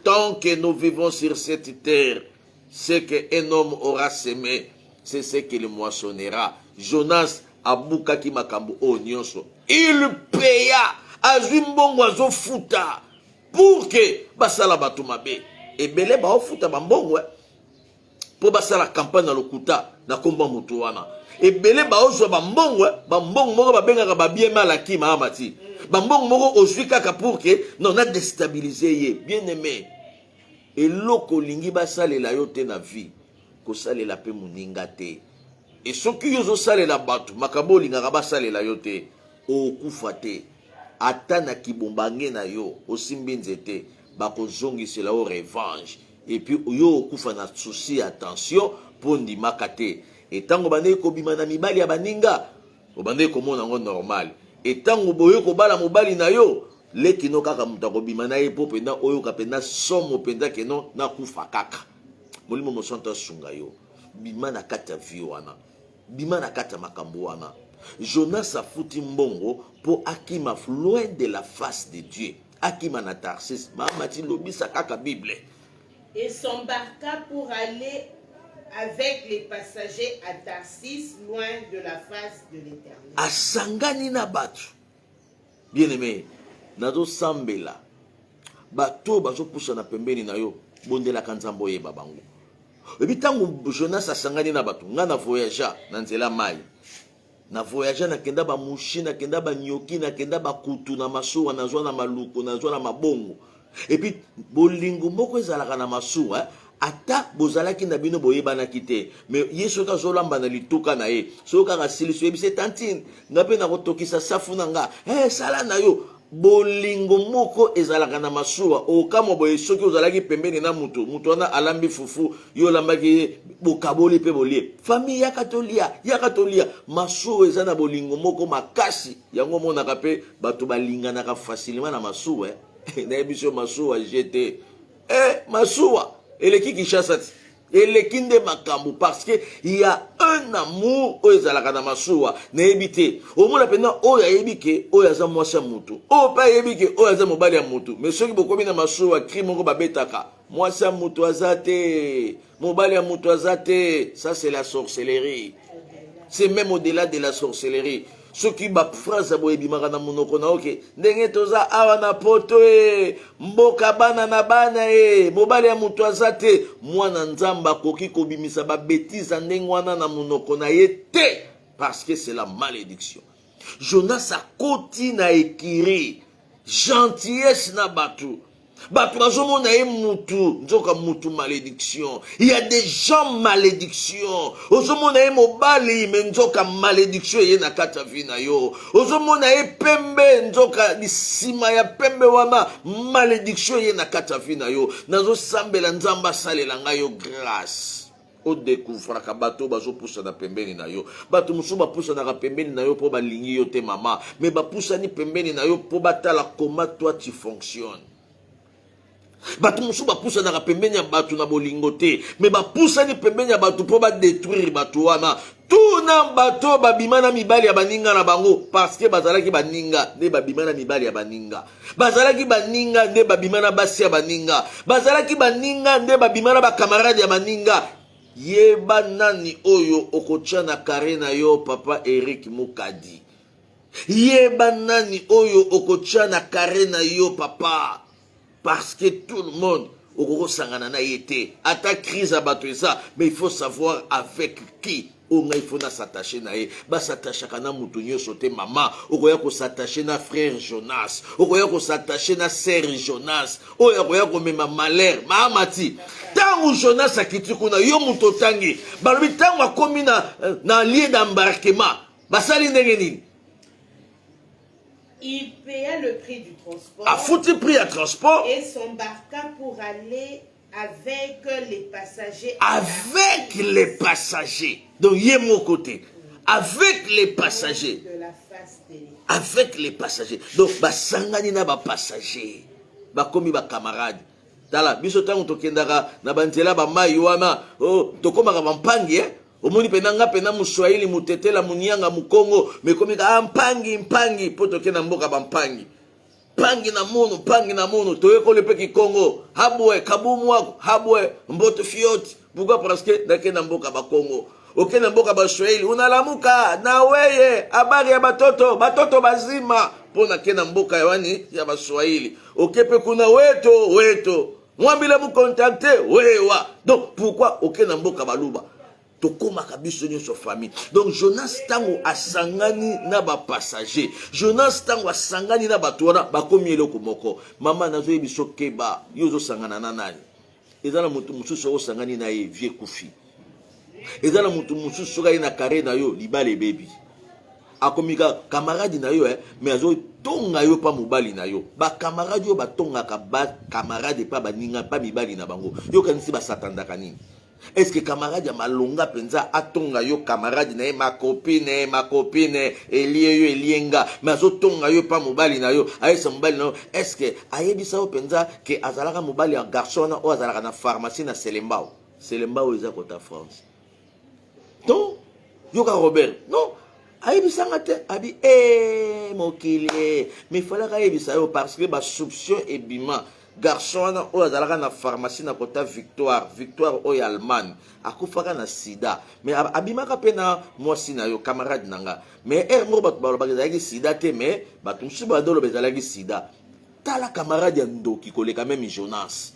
S1: tant que nous vivons sur cette terre, ce qu'un homme aura semé, c'est ce qu'il moissonnera. Jonas abuka ki makambo o nyonso. Il paya azimbongo azo futa pour que basala batu mabe. Ebele ba ofuta bambongo pour basala campagne na lokuta na komba mutu wana. Ebele ba ozwa bambongo moko babengaka babiema la kima amati. Bambong moko ozwi kaka pour que non a déstabilisé ye. Bien aimé, et loko lingi basalela yo te na vie ko salela pe muninga te. Et soki yo zo salela batu makabo lingaka basalela yo te o kufa te. Ata na kibombange na yo osimbi nzete bako zongisela o revanche. Et puis yo kufa na souci attention pour ndimaka te. Et tango bande ko bima na mibali ya baninga obande ko mona ngo normal. Et tant que boyo ko bala mobali na yo le kino kaka mutako bima na ye po penda oyo ka penda somo penda keno na kufa kaka molimo mosanta sunga yo bima na kata vie wana bima na kata makambo wana. Jonas a fouti mbongo po akima loin de la face de Dieu, akima na Tarsis mamati lobisa kaka Bible,
S2: et s'embarqua pour aller avec les passagers à Tarsis, loin de la face de l'Éternel.
S1: Asangani na batu. Bien aimé, nazo sambela. Bato bazo poussa na pembeni na yo, bondela kanzambo ye babango. Ebi tango Jonas asangani na batu, nga na voyagea na nzela mai. Na voyagea na kenda ba mushi, na kenda ba nyoki, na kenda ba kutu na masuwa, na zwa na maluko, na zwa na mabongo. Epi bolingo moko ezalaka na masuwa, ata bozalaki na bino boyebana kite mais yesu ka zolamba na lituka na ye soka ka siliso ebise tantine ngape na kotokisa safu na nga sala na yo bolingo moko ezalaka na masuwa okamo boye soki ozalaki pembeni na mutu wana alambi fufu yo lambaki bokaboli pe bolie famille ya katolia masuwa eza na bolingo moko makasi yango monaka pe bato balinganaka facilement na masuwa na ebiso masuwa jete masuwa eleki Kinshasa eleki nde makambo parce que il y a un amour oyo ezalaka na masuwa na ebite omona pena oyo ayebike oyo aza mwasi ya mutu oyo pa ayebike oyo aza mobali ya mutu mais soki bokomi na masuwa cri moko babetaka mwasi ya mutu aza te mobali ya mutu aza te. Ça c'est la sorcellerie, c'est même au-delà de la sorcellerie. Soki ba phrase boye bimaka na monoko na oke ndenge toza awa na poto mboka bana na bana mobali ya mutu azate mwana nzamba koki kobimisa ba bêtise ndenge wana na monoko na ye te parce que c'est la malédiction. Jonas a koti na ekiri gentillesse na batu bato bazomona ye mutu nzoka mutu malédiction. Il y a des gens malédiction. Ozomona ye mobali me nzoka malédiction ye na kata vina yo. Ozomona ye pembe nzoka lisima ya pembe wana malédiction ye na kata vina yo. Nazo sambela nzamba salela nga yo grâce. O découvre ka bato bazo poussa na pembeni na yo. Bato musu ba poussa na pembeni na yo po ba lingi yo te mama. Mais ba poussa ni pembeni na yo po batala comment toi tu fonctionnes. Batu musu ba poussa na pembeni ya batu na bolingo te mais ba poussa ni pembeni ya batu po ba détruire batu wana tout na bato ba bimana mibali ya baninga na bango parce que bazalaki baninga ne ba bimana mibali ya baninga bazalaki baninga ne ba bimana basi ya baninga bazalaki baninga ne ba bimana ba camarade ya baninga. Yeba nani oyo okotia na kare na yo papa Eric Mukadi. Yeba nani oyo okotia na kare na yo papa. Parce que tout le monde au sangana na été attaque crise à battre ça mais il faut savoir avec qui on il faut s'attacher na ba s'attacher kana mutunyo sauter maman okoya ko s'attacher na frère Jonas okoya ko s'attacher na sœur Jonas okoya ko mema malheur mamati tangu Jonas akiti kuna yo mutotangi balobi tangu akomi na lieu d'embarquement basali ndenge nini
S2: Il paya le prix du transport.
S1: A foutu prix à transport.
S2: Et s'embarqua pour aller avec les passagers.
S1: Avec les passagers. Donc, il y a mon côté. Avec les passagers.
S2: De la face télé.
S1: Avec les passagers. Donc, basangani na ba passagers. Ba komi ba camarades. Tala, biso tango tokendaka na banzela ba mai wana. Oh, tokomaka bampangi omoni penanga pena muswahili mutetela munianga mukongo mekomi ka mpangi po tokenda mboka bampangi. Pangi na mono toyekole pe kikongo habwe kabumu wako habwe mboto fioti buka praske nakenda mboka bakongo okenda mboka baswahili unalamuka na weye habari ya batoto bazima po nakenda mboka yawani ya baswahili okepe kuna weto mwambile mu contacter wewa donc pourquoi okenda mboka baluba tokoma kabiso nyonso famille. Donc Jonas tango asangani na ba passager. Jonas tango asangani na bato wana bakomi eloko moko. Mama nazo yebiso keba yozo sangana na nani. Ezala mutu mususu osangani na ye vie kufi. Ezala mutu mususu ga ina kare na yo libale baby. Akomika camarade na yo mais azo tonga yo pa mobali na yo. Ba camarade yo ba tonga ka ba camarade pa baninga pa mibali na bango. Yo kanisi ba satandaka nini? Est-ce que camarade ya malonga penza atonga yo camarade na ma copine elie yo elienga mais azotonga yo pa mobali na yo ayesa mobali na yo est-ce que ayebisa yo penza ke azalaka mobali ya garçon na o azalaka na pharmacie na Selembao eza kota France donc yoka Robert non ayebisa ngate abi mokili mais falaka ayebisa yo parce que ba soupçon ebima garçon o azalaka na pharmacie na kota Victoire o ya Allemagne akufaka na sida mais abimaka pe na mwasi na yo camarade nanga mais mo bato balobaka ezalaki sida te mais bato mosusu badolo bezalaki sida tala camarade ya ndoki koleka même Jonas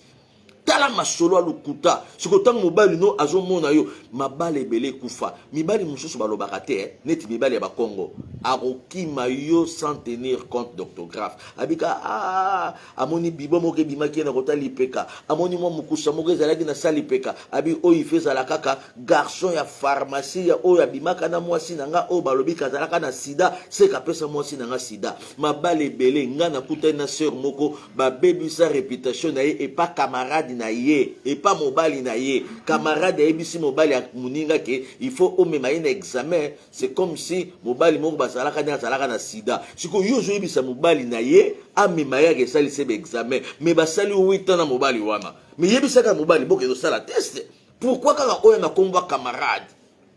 S1: tala masolo alukuta siko tango mobali no azomona yo mabale ebele kufa mibali mosusu balobaka te neti mibali ya bakongo akokima yo sans tenir compte d'orthographe abika amoni bibo moko ebimaki na kota lipeka amoni mwa mokusa moko ezalaki na sali peka abi oyo ife ezala kaka garçon ya pharmacie ya oyo abimaka na mwasi na nga oyo balobi kazalaka na sida seka pesa mwasi na nga sida mabale ebele nga nakutani na sœur moko babebisa réputation na ye epa camarade na ye et pas mobali na ye camarade ebisi mobali ya muninga ke il faut omema ye na examen c'est comme si mobali moko bazalaka na sida siko yo zo ebisa mobali na ye amema ye kesali sebe examen mais basali 8 ans na mobali wana mais yebisaka mobali boke do sala test pourquoi kaka oyo na komba camarade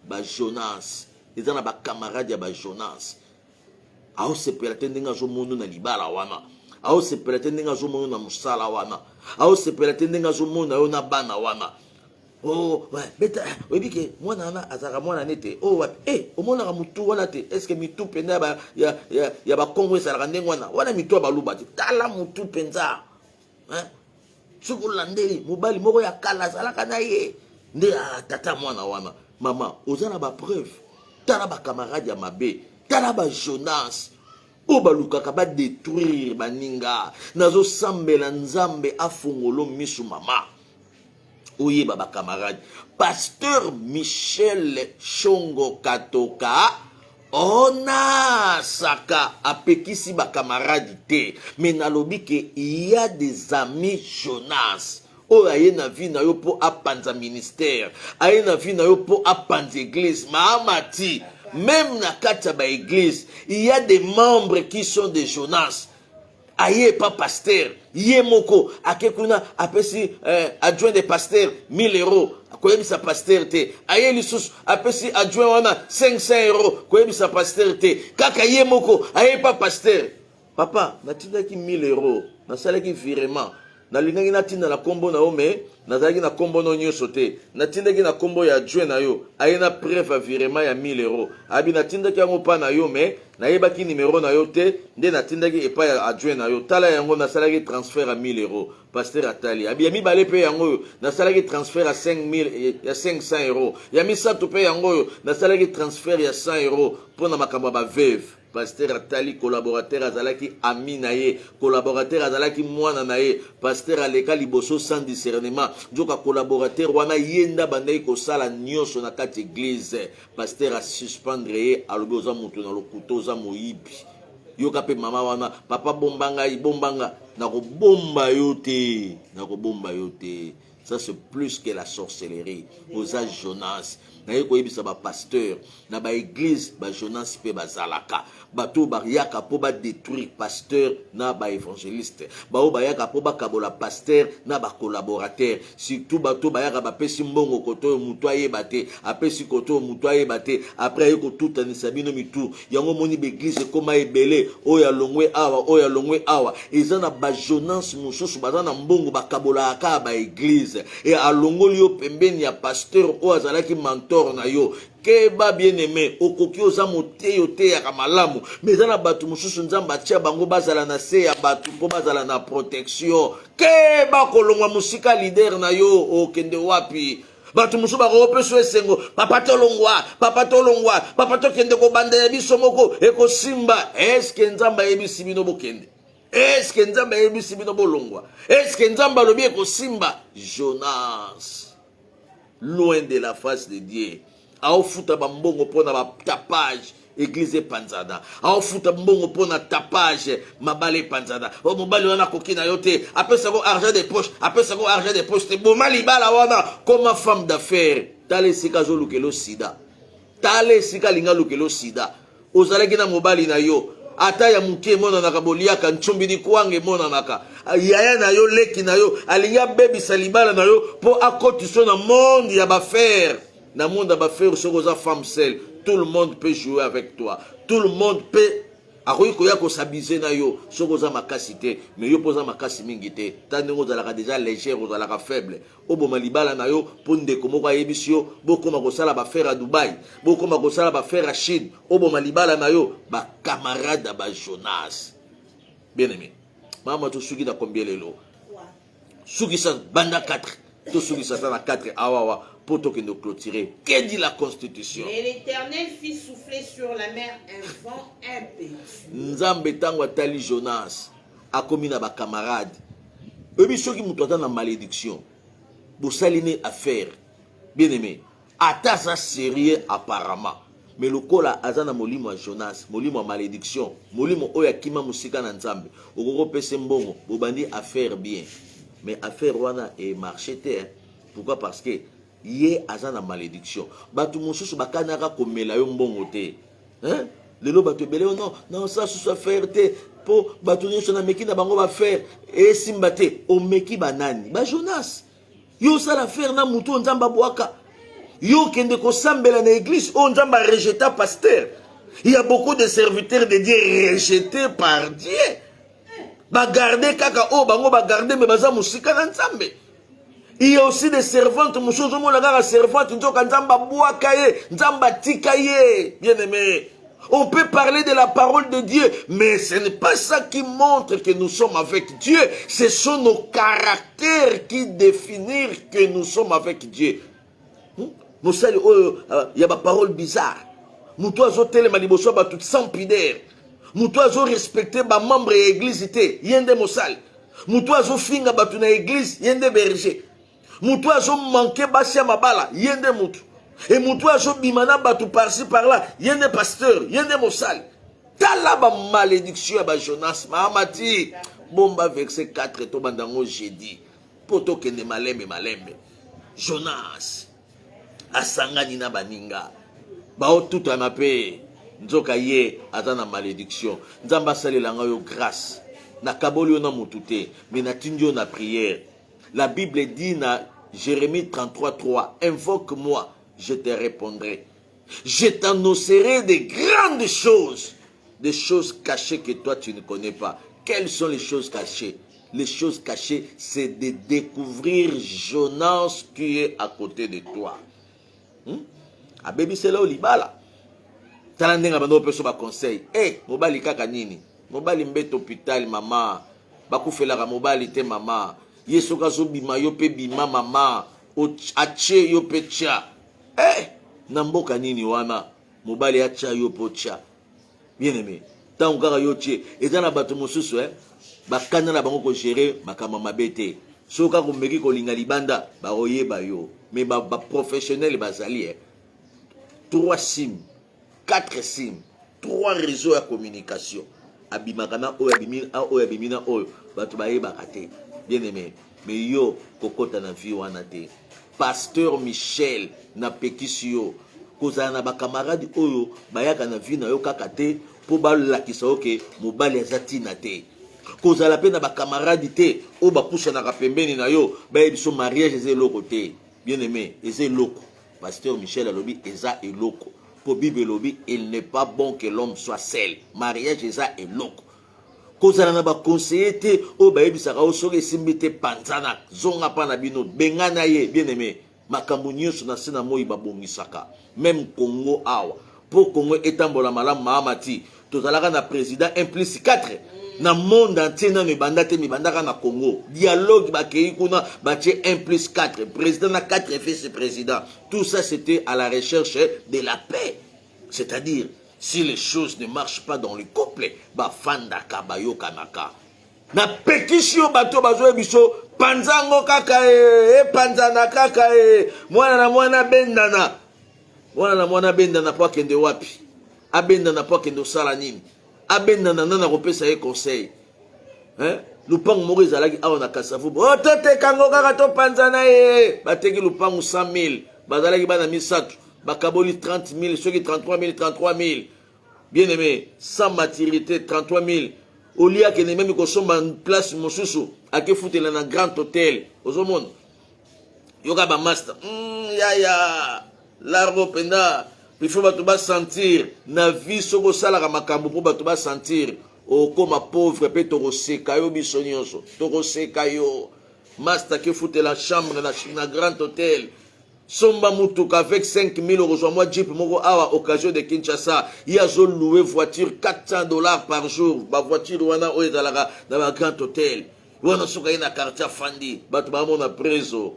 S1: ba Jonas ezana ba camarade ya ba Jonas ao sepela tendenga zo mono na libala wana ao sepela tendenga zo mono na musala wana ao sepela tendenga zo mono yo na bana wana oh ouais beta obike mwana na azaka mwana nete oh ouais omona mutu wana te est-ce que mitu penda ba ya ba kongo sala ndengo wana mitu ba luba te tala mutu penza hein sukulandeli mobali moko ya kala zalaka na ye nde tata mwana wana mama ozana ba preuve tala ba camarade ya mabe tala ba Jonas o balukaka ba détruire baninga nazo sambela nzambe afungolo misu mama oyeba ba camarade pasteur Michel Chongo Katoka ona saka apekisi ba camarade te mais nalobi ke il y a des amis Jonas oyo aye na vie na yo po apanza ministère aye na vie na yo po apanza église maamati même na kati ya ba église il y a des membres qui sont des Jonas aye pas pasteur ye moko akekuna apesi adjoint de pasteur 1000 euros koyebisa pasteur te aye lisusu apesi adjoint wana 500 euros koyebisa pasteur te kaka ye moko aye pas pasteur papa natindaki 1000 euros nasalaki virement nalingaki natinda na kombo na yo me nazalaki na kombo no nyonso te natindaki na kombo ya adjoint na yo aye na preuve ya virement ya 1000 euros abi natindaki yango pa na yo me nayebaki numéro na yo te nde natindaki epa ya adjoint na yo tala yango nasalaki transfert ya 1000 euros pasteur atali abi ya mibale pe yango oyo nasalaki transfert ya 500 euros ya misato pe yango oyo nasalaki transfert ya 100 euros mpona makambo ya baveuve pasteur atali collaborateur azalaki ami na ye collaborateur azalaki mwana na ye pasteur aleka liboso sans discernement joka collaborateur wana yenda bandaki kosala nyonso na kati église pasteur asuspendre ye alobi oza moto na lokuta oza moyibi yoka pe mama wana papa bombanga bombanga nako bomba yote ça c'est plus que la sorcellerie aux Jonas na yeko yebisa ba pasteur na ba église ba Jonas pe bazalaka bato bariaka po ba détruire pasteur na ba évangéliste bao bayaka po ba kabola pasteur na ba collaborateur surtout bato bayaka ba pesi mbongo koto mutu ayebate apesi koto mutu ayebate après yeko tout en sabino mitu yango moni ba église koma ebele oya longwe awa ezana ba Jonas mususu bazana mbongo ba kabola aka ba église et alongoli yo pembeni ya pasteur o azalaki mentor na yo keba bien aimé okoki oza moteyo te ya kamalamu mais ezana batu mususu nzamba atia bango bazala na se ya batu po bazala na protection keba kolongwa musika leader na yo okende wapi batu mususu bakopeso esengo papa tokende kobanda ya biso moko ekosimba eske nzamba yebisi bino bokende est-ce que nzamba yebisi bino bolongwa est-ce que nzamba lobi ekosimba Jonas loin de la face de Dieu aofuta bambongo pona ba tapage église panzada aofuta mbongo pona tapage mabale panzada o mobali wana kokina yote apesa ko argent de poche te bomali bala wana comme femme d'affaires tale sika zo lukelo sida tale sika linga lukelo sida ozalaki na mobali na yo ata ya muke mona naka boliaka nchumbi ni kuange mona naka yaya na yo leki na yo alinga bebi salibala na yo po akotiso na monde ya bafaire na monde ya bafaire soko za femme seule tout le monde peut jouer avec toi tout le monde peut akoki koya kosabize na yo soko za makasi te mais yo poza makasi mingi te tandenge ozalaka déjà légère ozalaka faible oboma libala na yo po ndeko moko ayebisi yo bokoma kosala bafaire à Dubaï bokoma kosala bafaire à Chine oboma libala na yo bacamarade ba Jonas bien aimé mama tosuki na combien lelo suki sa banda 4 tosuki sa na 4 awawa pour que nous clôturer. Que dit la Constitution?
S2: Et l'Éternel fit souffler sur la mer un vent impétueux.
S1: Nzambe tango atali Jonas a commis na ba camarade. Ebi soki mutu ata na malédiction. Bo saline affaire. Bien aimé. Ata ça sérieux apparemment. Mais le kola azana molimo Jonas, molimo malédiction, molimo oya kima musika na Nzambe. Okoko pese mbongo, bo bandi affaire bien. Mais affaire wana e marché te. Pourquoi? Parce que ye azana malédiction batu mususu bakanaka komela yo mbongo te hein lelo batu ebele non ça sous faire te po batu nyonso na meki na bango ba faire et simba te o meki banani ba Jonas yo sala faire na mutu nzamba bwaka yo kende ko sambela na église o nzamba rejeta pasteur il y a beaucoup de serviteurs de Dieu rejetés par Dieu ba garder kaka o bango ba garder mais baza musika na Nzambe. Il y a aussi des servantes, bien aimé. On peut parler de la parole de Dieu, mais ce n'est pas ça qui montre que nous sommes avec Dieu. Ce sont nos caractères qui définissent que nous sommes avec Dieu. Il y a des paroles bizarres. Nous sommes tous sans pudeur. Nous sommes respecter les membres de l'église. Il y a des moussales. Nous sommes finga dans l'église. Il y a des bergers. Mutu azo manqué basia mabala yende mutu et mutu azo bimana batu par-ci par-là yende pasteur yende mosali tala ba malédiction ba Jonas mahamati bomba verset 4 to bandango jeudi poto kende malembe Jonas asangani na baninga bao tout amape nzoka ye azana malédiction nzamba salelanga yo grâce na kaboli yo na mutu te mais na tindio na prière. La Bible dit dans Jérémie 33:3, invoque-moi, je te répondrai. Je t'annoncerai des grandes choses, des choses cachées que toi tu ne connais pas. Quelles sont les choses cachées? Les choses cachées, c'est de découvrir Jonas qui est à côté de toi. A baby c'est là au libala. Talandenga bando peso ba conseil. Mobali kaka nini? Mobali mbet hôpital mama. Bakufela ka mobali te mama. Yesoka zo bima yo pe bima mama o ache yo pe cha na mboka nini wana mobali acha yo po cha bien aimé tant kaka yo che ezana bato mosusu bakanda na bango ko gérer makama mabete soka ko meki ko linga libanda ba oyeba yo mais ba professionnel bazali 3 SIM 4 SIM 3 réseaux de communication abimakana oyo abimina oyo bato bayebaka te bien aimé mais yo kokota na vie wana te pasteur Michel na pekisi yo kozala na bakamaradi oyo bayaka na vie na yo kaka te mpo balakisa yo ke mobali aza ntina te kozala mpe na bakamaradi te oyo bapusanaka pembeni na yo bayebi so mariage eza eloko te bien aimé eza eloko pasteur Michel alobi eza eloko po bible elobi il n'est pas bon que l'homme soit seul mariage eza eloko kozala na baconseiller te oyo bayebisaka yo soki esimbi te panzana zonga mpa na bino bengana ye bien aimé makambo nyonso na se na moi babongisaka même Congo awa mpo Congo etambola malamu maama ti tozalaka na président 1 plus 4 na monde entier nano ebanda te mibandaka na Congo dialogue bakei kuna batie 1 plus 4 président na 4 fils président tout ça c'était à la recherche de la paix c'est-à-dire si les choses ne marchent pas dans le couple bafandaka bayokanaka na pekisi yo bato bazoye biso panzango kaka panzana kaka mwana na mwana bendana po akende wapi abendana po akende osala nini abendana nana kopesa ye conseil lupango moko ezalaki awa na Kasavubu totekango kaka topanzana ye bateki lupango 100 000 bazalaki bana misato bakaboli 30 000 soki 33 000 bien aimé sans maturité 33 000 au lieu que même kosomba place mosusu akefutela na grand hôtel ozomona yoka ba master ya largo penda il faut bato ba sentir na vie soko sala makambo po bato ba sentir okoma pauvre pe tokoseka yo biso nyonso tokoseka yo master akefutela chambre na grand hôtel somba mutuka avec 5 000 euros moi jeep moko awa occasion de Kinshasa il a loué voiture $400 par jour ba voiture wana oyo ezalaka na ba grand hôtel wana soka ina quartier fandi bato ba mona preso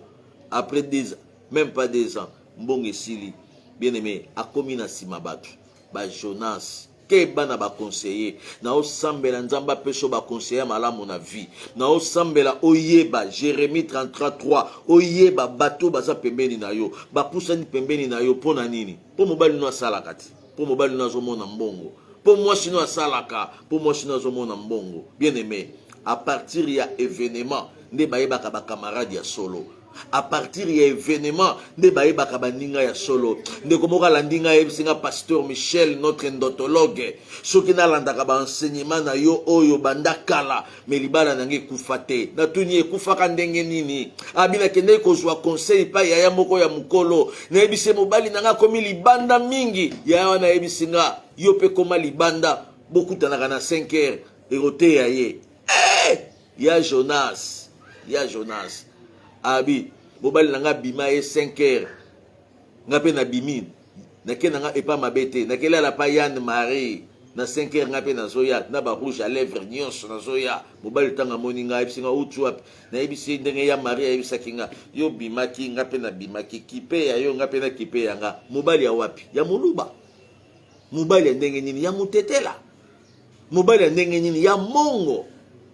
S1: après 10 ans même pas 2 ans mbongo esili bien aimé akomi na sima bato ba Jonas ke bana ba conseiller na osambela nzamba peso ba conseiller malamu na vie na osambela oyeba Jérémie 33:3 oyeba bato baza pembeni na yo ba pusani pembeni na yo pona nini po mobali no asalaka ti po mobali no azomona mbongo po mwasi no asalaka po mwasi no azomona mbongo bien aimé à partir ya événement nde bayebaka ba camarade ya solo à partir ya événement nde bayebaka baninga ya solo ndeko moko alandinga yebisinga pasteur Michel notre endotologue soki nalandaka baenseignement na yo oyo banda kala me libala nange ekufa te natuni ekufaka ndenge nini abina kende kozwa conseil pa yaya moko ya mukolo nayebise mobali nanga komi libanda mingi yaya wana yebisinga yo pe koma libanda bokutanaka na 5 heures eroteya ye ya Jonas abi bobali nanga bima ye 5 heures nga pe na bimi nakena nga epa mabete nakela la pa Yann Marie na 5 heures nga pe na zoya na ba rouge à lèvres nyonso na zoya bobali tanga moni nga ebisinga utu wapi na ebisi ndenge ya Marie ebisaki nga yo bimaki nga pe na bimaki kipe ya yo nga pe na kipe ya nga mobali ya wapi ya moluba mobali ya ndenge nini ya mutetela mobali ya ndenge nini ya mongo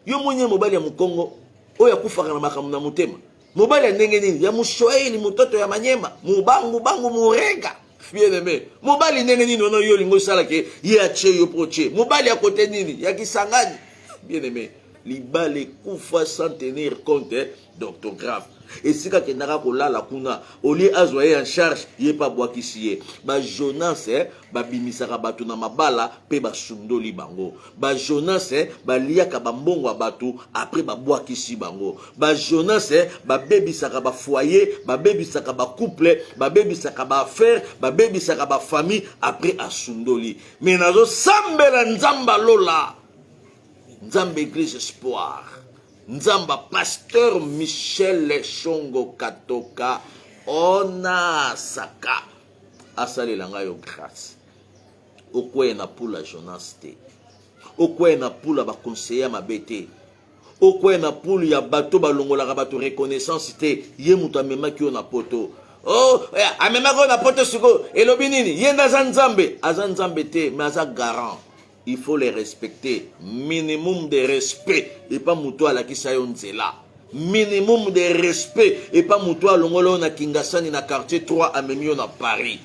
S1: yo mwenye mobali ya mukongo oyo akufaka na makambo na mutema mobali ya ndenge nini ya muswahili mutoto ya manyema mubangu murega bien aimé mobali ndenge nini ono yo lingo sala ke ye ache yo poche mobali ya kote nini ya kisangani bien aimé libale kufa sans tenir compte d'orthographe esika kendaka kolala kuna olie azwa ye en charge ye pa bwakisi ye ba Jonas babimisaka bato na mabala pe basundoli bango ba Jonas baliaka bambongo ya bato après babwakisi bango ba Jonas babebisaka ba foyer babebisaka ba couple babebisaka ba affaire babebisaka ba famille après asundoli mais nazo sambela nzamba lola nzambe église espoir nzamba pasteur Michel Shongo Katoka onasaka asalela ngayo grâce okwe na pula Jonas te okwe na pula ba conseiller mabe te okwe na pula ya bato balongolaka bato reconnaissance te ye mutu amemaki yo na poto amemaki yo na poto siko elobi nini ye ndaza nzambe te mais aza garant. Il faut les respecter. Minimum de respect. Et pas moutoua la kisayon nzela. Minimum de respect. Et pas moutoua longolo na Kingasani na quartier 3 à Memio na Paris.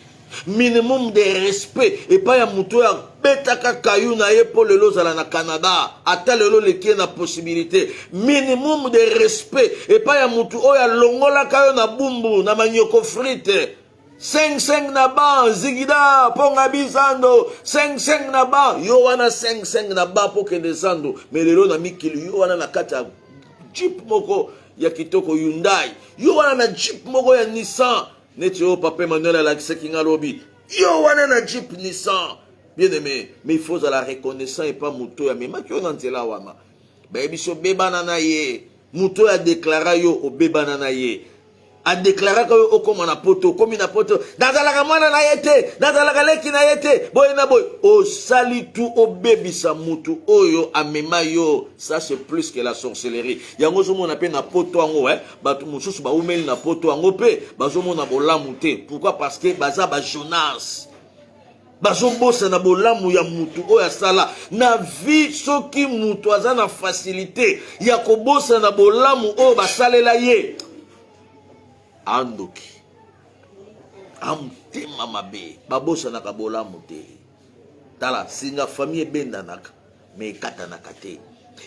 S1: minimum de respect et pas ya muto ya betaka kayu na ye pour lelo zala na Canada ata lelo leki na possibilité minimum de respect et pas ya mutu oya longola kayo na bumbu na manyoko frite 5-5 na ba zigida ponga bizando 5-5 na ba yo wana 5-5 na ba po kende zando mais lelo na mikili yo wana na kata jeep moko ya kitoko Hyundai yo wana na jeep moko ya Nissan neti yo papa Emmanuel alakisaki nga lobi yo wana na jeep Nissan bien aimé mais il faut la reconnaissance et pas muto ya mema ki yo na nzela wana bayebiso bebana na ye muto ya déclara yo obebana na ye a déclaré que okoma na poto komi na poto nazalaka mwana na yete nazalaka leki na yete boy na boy o sali tout o bebisa mutu oyo amema yo ça c'est plus que la sorcellerie yango zo mona pe na poto ango batu mususu ba umeli na poto ango pe bazo mona bolamu te pourquoi parce que baza ba Jonas bazo bosa na bolamu ya mutu oyo asala na vie soki mutu aza na facilité ya kobosa na bolamu oyo basalela ye andoki amtema mabe babosa na kabola mote tala singa famille bendanaka mais katanaka te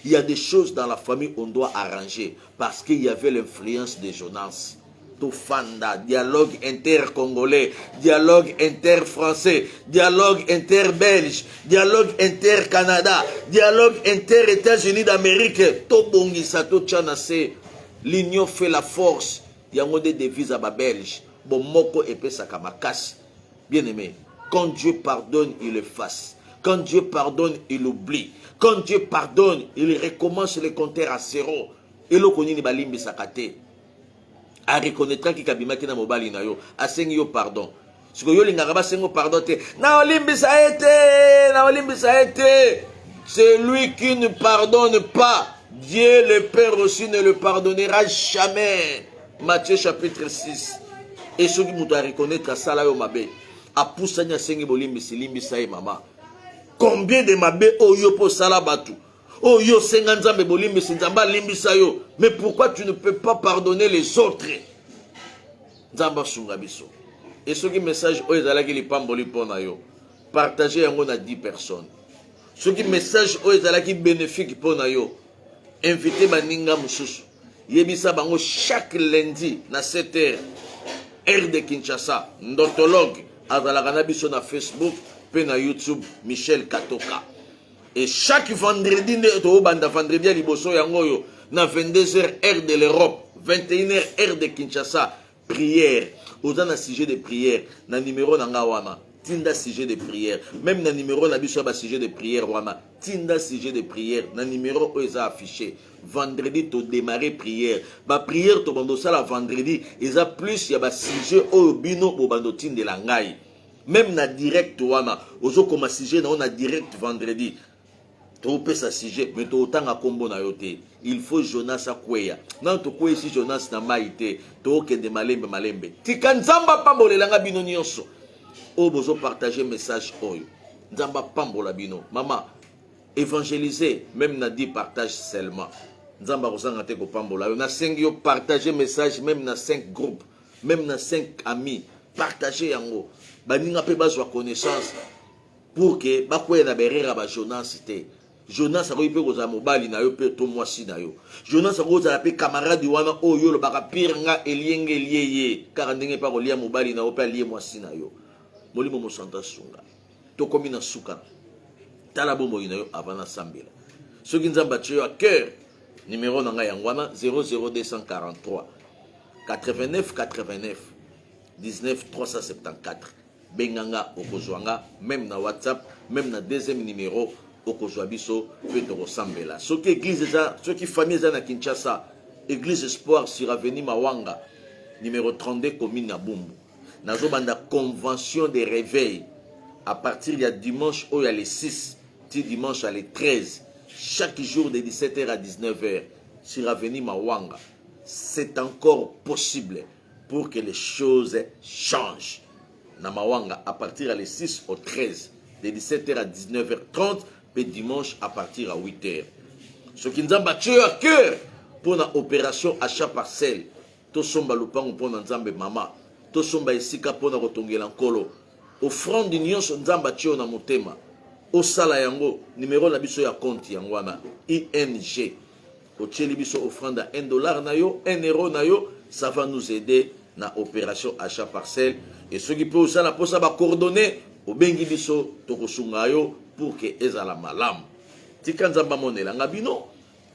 S1: il y a des choses dans la famille on doit arranger parce qu'il y avait l'influence de Jonas Tofanda dialogue inter-congolais dialogue inter-français dialogue inter-belge dialogue inter-Canada dialogue inter-États-Unis d'Amérique to bongisa to chanase l'union fait la force. Il y a des devises à Belge. Bon, moko epesaka makasi. Bien aimé, quand Dieu pardonne, il efface. Quand Dieu pardonne, il oublie. Quand Dieu pardonne, il recommence le compteur à zéro. Et le koni ni balimbi sakate. A reconnaître ki kabima ki na mobali na yo. A sengi yo pardon. Ce que yo lingaka ba sengo pardon te. Na olimbi sa été. Na olimbi sa été. C'est lui qui ne pardonne pas. Dieu le Père aussi ne le pardonnera jamais. Matthieu chapitre 6. Et ceux qui m'ont reconnaître à Salayo Mabe, à Poussania Sengi Bolimbi Silimbi Saï Mama. Combien de Mabe Oyo po Salabatu? Oyo Senganzambe Bolimbi Sinzamba Limbi Sayo. Mais pourquoi tu ne peux pas pardonner les autres? Zamba Sungabiso. Et ceux qui message Oyo Zalaki li Pamboli Ponayo. Partagez en a 10 personnes. Ceux qui message Oyo Zalaki bénéfique Ponayo. Invitez Maninga Moussous. Yebisa bango chaque lundi na 7h heure de Kinshasa ndotologue azalaka na biso na Facebook pe na YouTube Michel Katoka et chaque vendredi to banda vendredi liboso yango yo na 22h heure de l'Europe 21h heure de Kinshasa prière oza na sujet de prière na numéro na nga wana tinda sujet de prière même na numéro na biso ba sujet de prière wana tinda sujet de prière na numéro oza affiché vendredi to démarrer prière ba prière to bando sala vendredi eza plus ya ba sujet oyo bino bo bando tindela ngai même na direct wana ozo koma sujet na on a direct vendredi to pesa sujet mais to tanga kombo na yote il faut Jonas akweya na to kwe si Jonas na maite to kende malembe malembe tikanzamba pambolelanga bino nyonso o bozo partager message oyo nzamba pambola bino mama évangéliser même na 10 partage seulement nzamba kozanga te ko pambola yo na 5 yo partager message même na 5 groupes même na 5 amis partager yango baninga pe bazwa connaissance pour que bakoya na berera ba Jonas te Jonas akoyi pe kozala mobali na yo pe to mwasi na yo Jonas akozala pe camarade wana oyo lo baka pire nga elienge lieye car ndenge pa kolia mobali na yo pe liye mwasi na yo molimo mosanta sunga to komi na suka tala bombo ina yo avana sambela soki nzamba tio à cœur numéro na nga yangwana 00243 89 89 19 374 benganga okozwanga même na WhatsApp même na deuxième numéro okozwa biso pe to kosambela soki église za soki famille za na Kinshasa église espoir sur avenue Mawanga numéro 32 commune na Bumbu nazo banda convention de réveil à partir de dimanche où il y a les 6 dimanche à les 13 chaque jour de 17h à 19h sur avenue Mawanga c'est encore possible pour que les choses changent na Mawanga à partir à les 6 au 13 de 17h à 19h30 et dimanche à partir à 8h ce qui nous a battu à cœur pour la opération achat parcelle to somba lupango pour nzambe mama to somba esika pour na kotongela nkolo offrande nyonso nzamba tio na motema osala yango numéro na biso ya compte yango wana ING otieli biso offrande à $1 na yo 1 € na yo, ça va nous aider na opération achat parcelle. Et ceux qui peuvent osala posa ba coordonner obengi biso tokosunga yo pour que ezala malamu. Tika nzamba monela ngabino,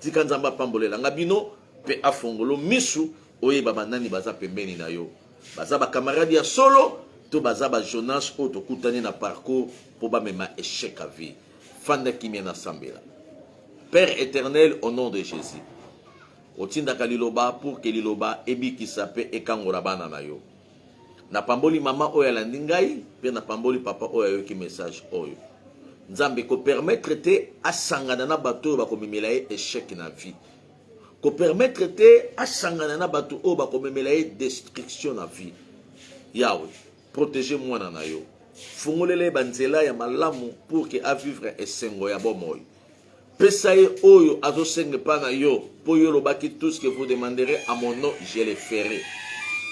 S1: tika nzamba pambolela ngabino pe afongolo misu oyeba banani baza pembeni na yo. Baza ba camarade ya solo to baza ba Jonas o to kutani na parcours pour ba mema échec à vie. Fanda kimia na sambela. Père éternel, au nom de Jésus. Otinda kaliloba pour que liloba ebi kisape ekangola bana na yo. Na pamboli mama oya landingai, pe na pamboli papa oya yo ki message oyo. Nzambe ko permettre te asangana na bato ba komemela échec na vie. Ko permettre te asangana na bato o ba komemela destruction na vie. Yahweh, protégez-moi na yo. Fungolele banzela ya malamu pour que a vivre esengo ya bomoy. Pesaye oyo azosenge pa na yo, po yo lobaki tout ce que vous demanderez à mon nom, je le ferai.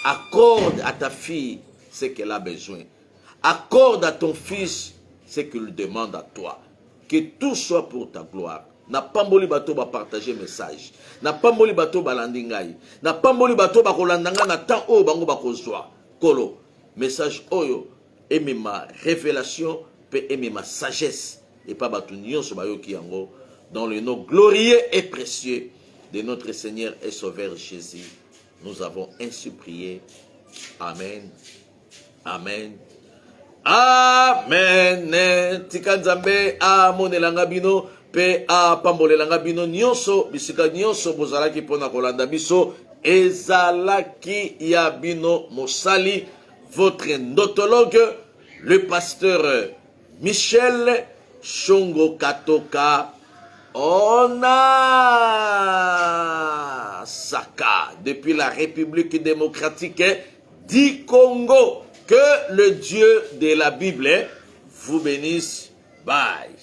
S1: Accorde à ta fille ce qu'elle a besoin. Accorde à ton fils ce qu'il demande à toi. Que tout soit pour ta gloire. Na pamboli bato ba partager message. Na pamboli bato ba landingai. Na pamboli bato ba kolandanga na temps o bango ba kozwa. Kolo, message oyo eme ma révélation pe eme ma sagesse et pas bato nyonso ba yo ki yango. Dans le nom glorieux et précieux de notre Seigneur et Sauveur Jésus, nous avons ainsi prié. Amen. Amen. Amen. Tikanzambe a monelanga bino pe a pambolelanga bino nyonso bisika nyonso bozalaki pona kolanda biso ezalaki ya bino mosali votre notologue le pasteur Michel Shongo Katoka Ona Saka, depuis la République démocratique du Congo. Que le Dieu de la Bible vous bénisse. Bye.